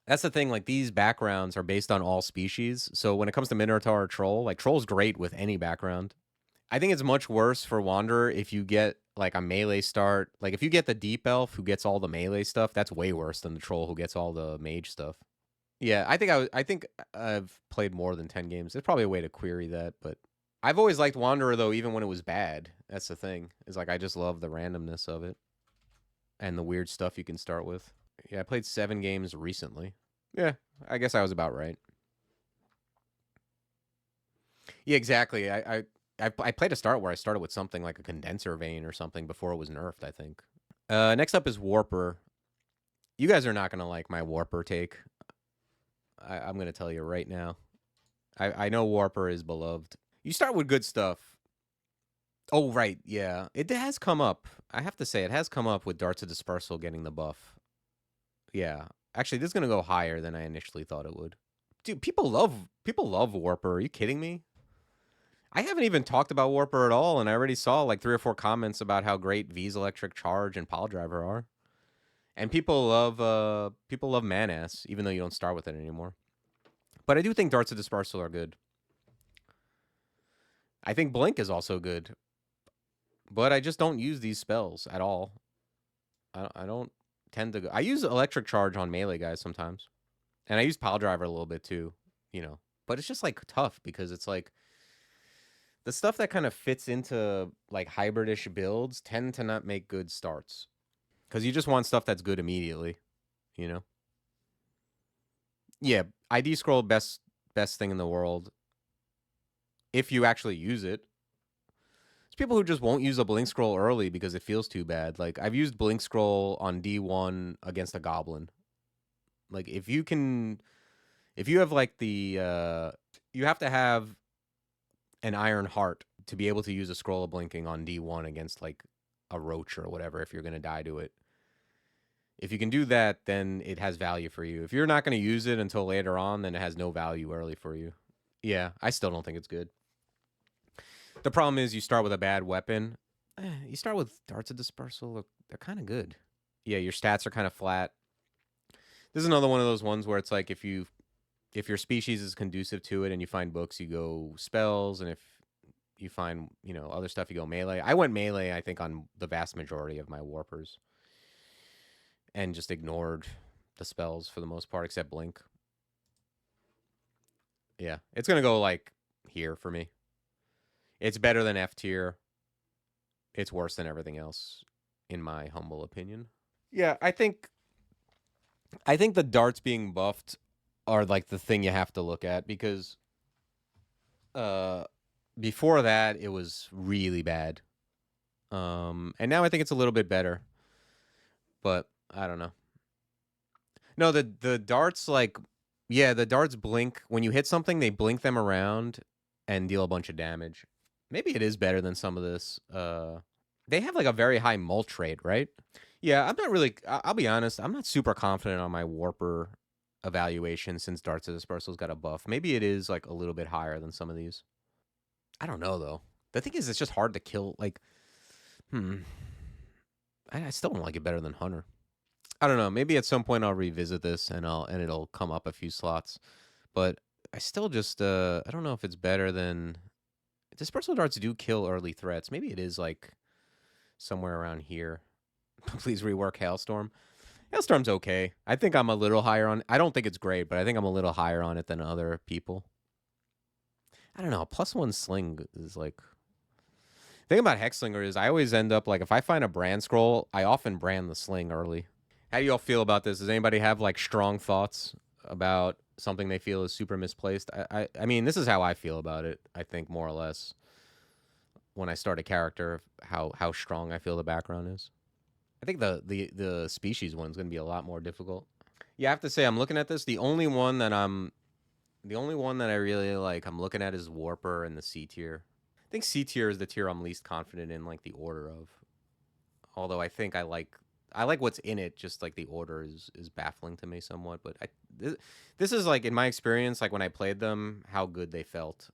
that's the thing, like these backgrounds are based on all species, so when it comes to Minotaur or Troll, like Troll's great with any background. I think it's much worse for Wanderer if you get like a melee start. Like if you get the Deep Elf who gets all the melee stuff, that's way worse than the Troll who gets all the mage stuff. Yeah, I think I've played more than 10 games. There's probably a way to query that, but I've always liked Wanderer though, even when it was bad. That's the thing. Is like I just love the randomness of it and the weird stuff you can start with. Yeah, I played 7 games recently. Yeah, I guess I was about right. Yeah, exactly. I played a start where I started with something like a condenser vein or something before it was nerfed, I think. Next up is Warper. You guys are not going to like my Warper take. I'm going to tell you right now. I know Warper is beloved. You start with good stuff. Oh, right. Yeah. It has come up. I have to say, it has come up with Darts of Dispersal getting the buff. Yeah. Actually, this is going to go higher than I initially thought it would. Dude, people love Warper. Are you kidding me? I haven't even talked about Warper at all, and I already saw like 3 or 4 comments about how great V's Electric Charge and Pile Driver are. And people love Manass, even though you don't start with it anymore. But I do think Darts of Dispersal are good. I think Blink is also good. But I just don't use these spells at all. I don't tend to go. I use Electric Charge on melee guys sometimes. And I use Pile Driver a little bit too, you know. But it's just like tough because it's like the stuff that kind of fits into like hybridish builds tend to not make good starts. Because you just want stuff that's good immediately, you know? Yeah, ID scroll best thing in the world. If you actually use it. There's people who just won't use a blink scroll early because it feels too bad. Like I've used blink scroll on D1 against a goblin. Like if you have like the you have to have an iron heart to be able to use a scroll of blinking on D1 against like a roach or whatever if you're going to die to it. If you can do that, then it has value for you. If you're not going to use it until later on, then it has no value early for you. Yeah, I still don't think it's good. The problem is you start with a bad weapon. You start with Darts of Dispersal. They're kind of good. Yeah, your stats are kind of flat. This is another one of those ones where it's like if your species is conducive to it and you find books, you go spells, and if you find, other stuff, you go melee. I went melee, I think, on the vast majority of my Warpers. And just ignored the spells for the most part, except Blink. Yeah, it's going to go, like, here for me. It's better than F tier. It's worse than everything else, in my humble opinion. Yeah, I think the darts being buffed are, like, the thing you have to look at, because before that, it was really bad. And now I think it's a little bit better. But I don't know. No, the darts, like, yeah, the darts blink. When you hit something, they blink them around and deal a bunch of damage. Maybe it is better than some of this. They have like a very high mulch rate, right? Yeah, I'm not really. I'll be honest. I'm not super confident on my Warper evaluation since Darts of Dispersal's got a buff. Maybe it is like a little bit higher than some of these. I don't know though. The thing is, it's just hard to kill. Like, I still don't like it better than Hunter. I don't know. Maybe at some point I'll revisit this and it'll come up a few slots. But I still just I don't know if it's better than Dispersal Darts do kill early threats. Maybe it is like somewhere around here. Please rework Hailstorm. Hailstorm's okay. I think I'm a little higher on I don't think it's great, but I think I'm a little higher on it than other people. I don't know. +1 sling is like the thing about Hexslinger is I always end up like if I find a brand scroll, I often brand the sling early. How do y'all feel about this? Does anybody have like strong thoughts about something they feel is super misplaced? I mean, this is how I feel about it. I think more or less when I start a character, how strong I feel the background is. I think the species one's going to be a lot more difficult. Yeah, I have to say I'm looking at this. The only one that I really like I'm looking at is Warper and the C tier. I think C tier is the tier I'm least confident in, like the order of. Although I think I like what's in it. Just like the order is baffling to me somewhat. But this is like in my experience, like when I played them, how good they felt.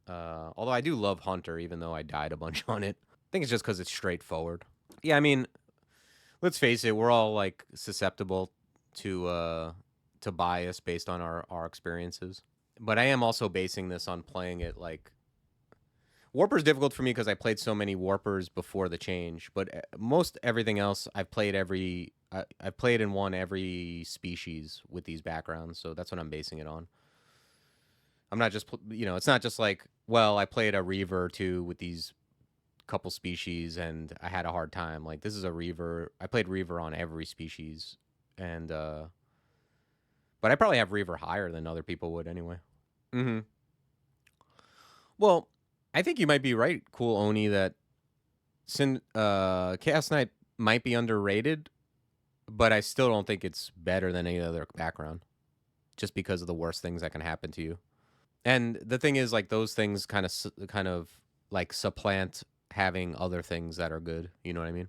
Although I do love Hunter, even though I died a bunch on it. I think it's just because it's straightforward. Yeah, I mean, let's face it, we're all like susceptible to bias based on our experiences. But I am also basing this on playing it like Warper's difficult for me because I played so many Warpers before the change. But most everything else, I've played I've played and won every species with these backgrounds, so that's what I'm basing it on. I'm not just it's not just like, well, I played a Reaver too with these couple species and I had a hard time. Like this is a Reaver. I played Reaver on every species, and but I probably have Reaver higher than other people would anyway. Mm-hmm. Well, I think you might be right, Cool Oni, that Chaos Knight might be underrated. but I still don't think it's better than any other background, just because of the worst things that can happen to you. And the thing is, like, those things kind of like supplant having other things that are good. You know what I mean?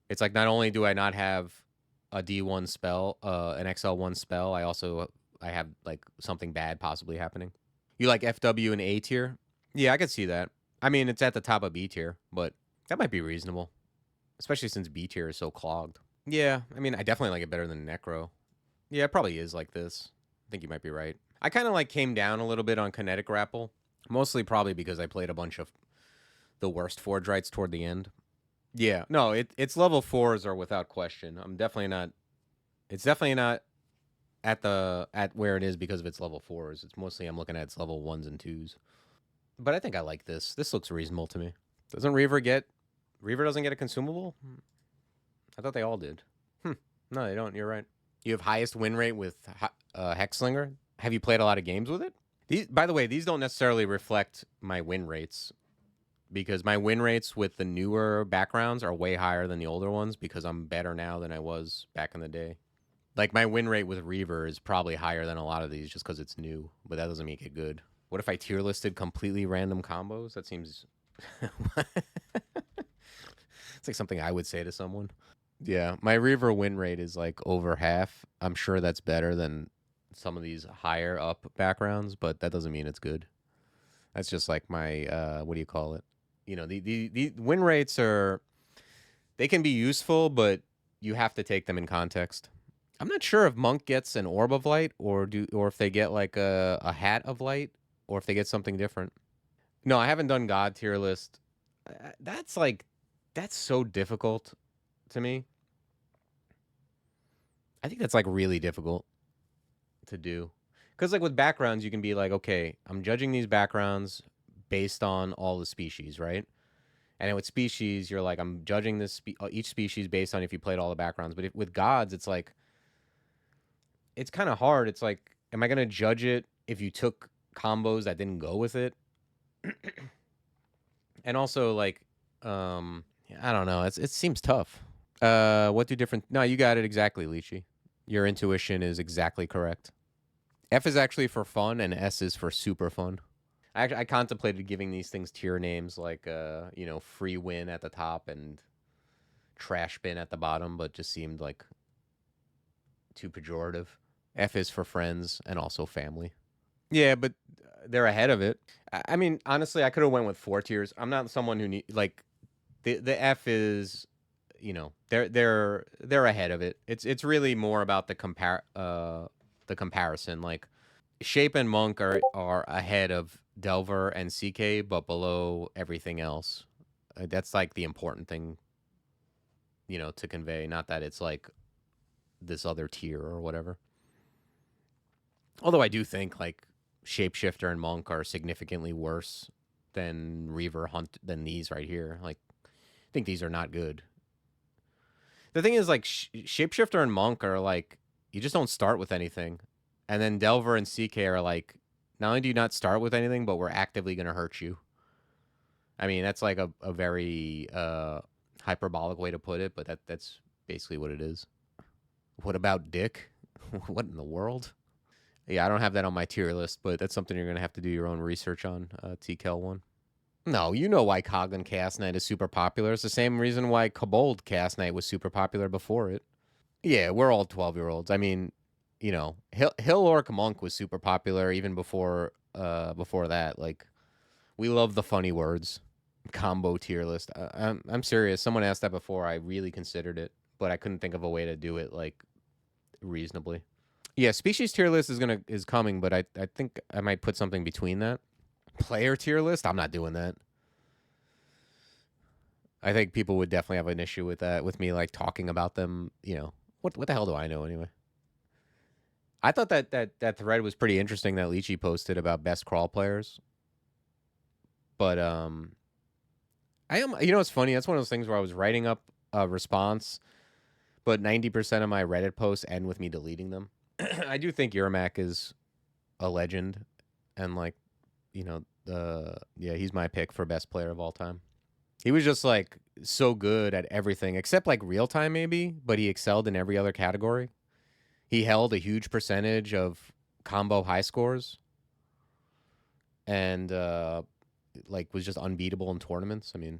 It's like, not only do I not have a D1 spell, an XL1 spell, I have like something bad possibly happening. You like FW and A tier? Yeah, I could see that. I mean, it's at the top of B tier, but that might be reasonable, especially since B tier is so clogged. Yeah, I mean, I definitely like it better than Necro. Yeah, it probably is like this. I think you might be right. I kind of like came down a little bit on Kinetic Grapple, mostly probably because I played a bunch of the worst Forgewrights toward the end. Yeah, no, it's level 4s are without question. I'm definitely not. It's definitely not at where it is because of its level 4s. It's mostly I'm looking at its level 1s and 2s. But I think I like this. This looks reasonable to me. Doesn't Reaver doesn't get a consumable? I thought they all did. No, they don't. You're right. You have highest win rate with Hexslinger. Have you played a lot of games with it? By the way, these don't necessarily reflect my win rates, because my win rates with the newer backgrounds are way higher than the older ones because I'm better now than I was back in the day. Like, my win rate with Reaver is probably higher than a lot of these just because it's new, but that doesn't make it good. What if I tier listed completely random combos? That seems... It's like something I would say to someone. Yeah, my Reaver win rate is like over half. I'm sure that's better than some of these higher up backgrounds, but that doesn't mean it's good. That's just like my what do you call it? You know, the win rates they can be useful, but you have to take them in context. I'm not sure if Monk gets an Orb of Light or if they get like a Hat of Light, or if they get something different. No, I haven't done God tier list. That's so difficult to me. I think that's like really difficult to do. Because like with backgrounds, you can be like, okay, I'm judging these backgrounds based on all the species, right? And then with species, you're like, I'm judging each species based on if you played all the backgrounds. But with gods, it's like, it's kind of hard. It's like, am I going to judge it if you took combos that didn't go with it? And also, like, I don't know. It seems tough. What do different... No, you got it exactly, Lychee. Your intuition is exactly correct. F is actually for fun, and S is for super fun. I contemplated giving these things tier names like, free win at the top and trash bin at the bottom, but just seemed like too pejorative. F is for friends and also family. Yeah, but they're ahead of it. I mean, honestly, I could have went with 4 tiers. I'm not someone who like the F is, they're ahead of it. It's really more about the comparison. Like, Shape and Monk are ahead of Delver and CK, but below everything else. That's like the important thing, to convey. Not that it's like this other tier or whatever. Although I do think like Shapeshifter and Monk are significantly worse than Reaver than these right here. Like, I think these are not good. The thing is, like, Shapeshifter and Monk are like, you just don't start with anything. And then Delver and CK are like, not only do you not start with anything, but we're actively going to hurt you. I mean, that's like a very hyperbolic way to put it, but that's basically what it is. What about Dick? What in the world? Yeah, I don't have that on my tier list, but that's something you're going to have to do your own research on, TKL1. No, you know why Coglin Chaos Knight is super popular. It's the same reason why Kobold Chaos Knight was super popular before it. Yeah, we're all 12-year-olds. I mean, Hill Orc Monk was super popular even before that. Like, we love the funny words. Combo tier list. I'm serious. Someone asked that before. I really considered it, but I couldn't think of a way to do it like reasonably. Yeah, species tier list is coming, but I think I might put something between that. Player tier list? I'm not doing that. I think people would definitely have an issue with that, with me like talking about them. What the hell do I know anyway? I thought that thread was pretty interesting that Lychee posted about best crawl players. But it's funny. That's one of those things where I was writing up a response, but 90% of my Reddit posts end with me deleting them. I do think Yermak is a legend, and like, he's my pick for best player of all time. He was just like so good at everything except like real time maybe, but he excelled in every other category. He held a huge percentage of combo high scores and like was just unbeatable in tournaments. I mean,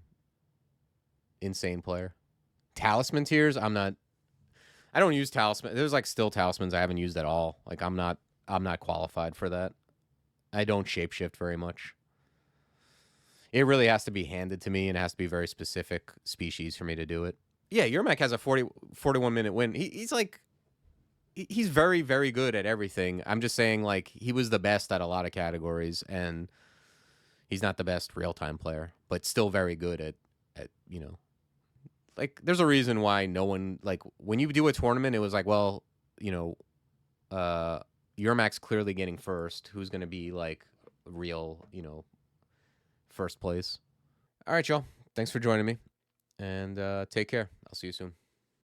insane player. Talisman tiers, I don't use talisman. There's like still talismans I haven't used at all. Like I'm not qualified for that. I don't shapeshift very much. It really has to be handed to me and it has to be very specific species for me to do it. Yeah, Yermak has a 41 minute win. He's like he's very, very good at everything. I'm just saying, like, he was the best at a lot of categories, and he's not the best real time player, but still very good at you know, like, there's a reason why no one, like, when you do a tournament, it was like, well, you know, Yermak's clearly getting first. Who's going to be, like, real, you know, first place? All right, y'all. Thanks for joining me, and take care. I'll see you soon.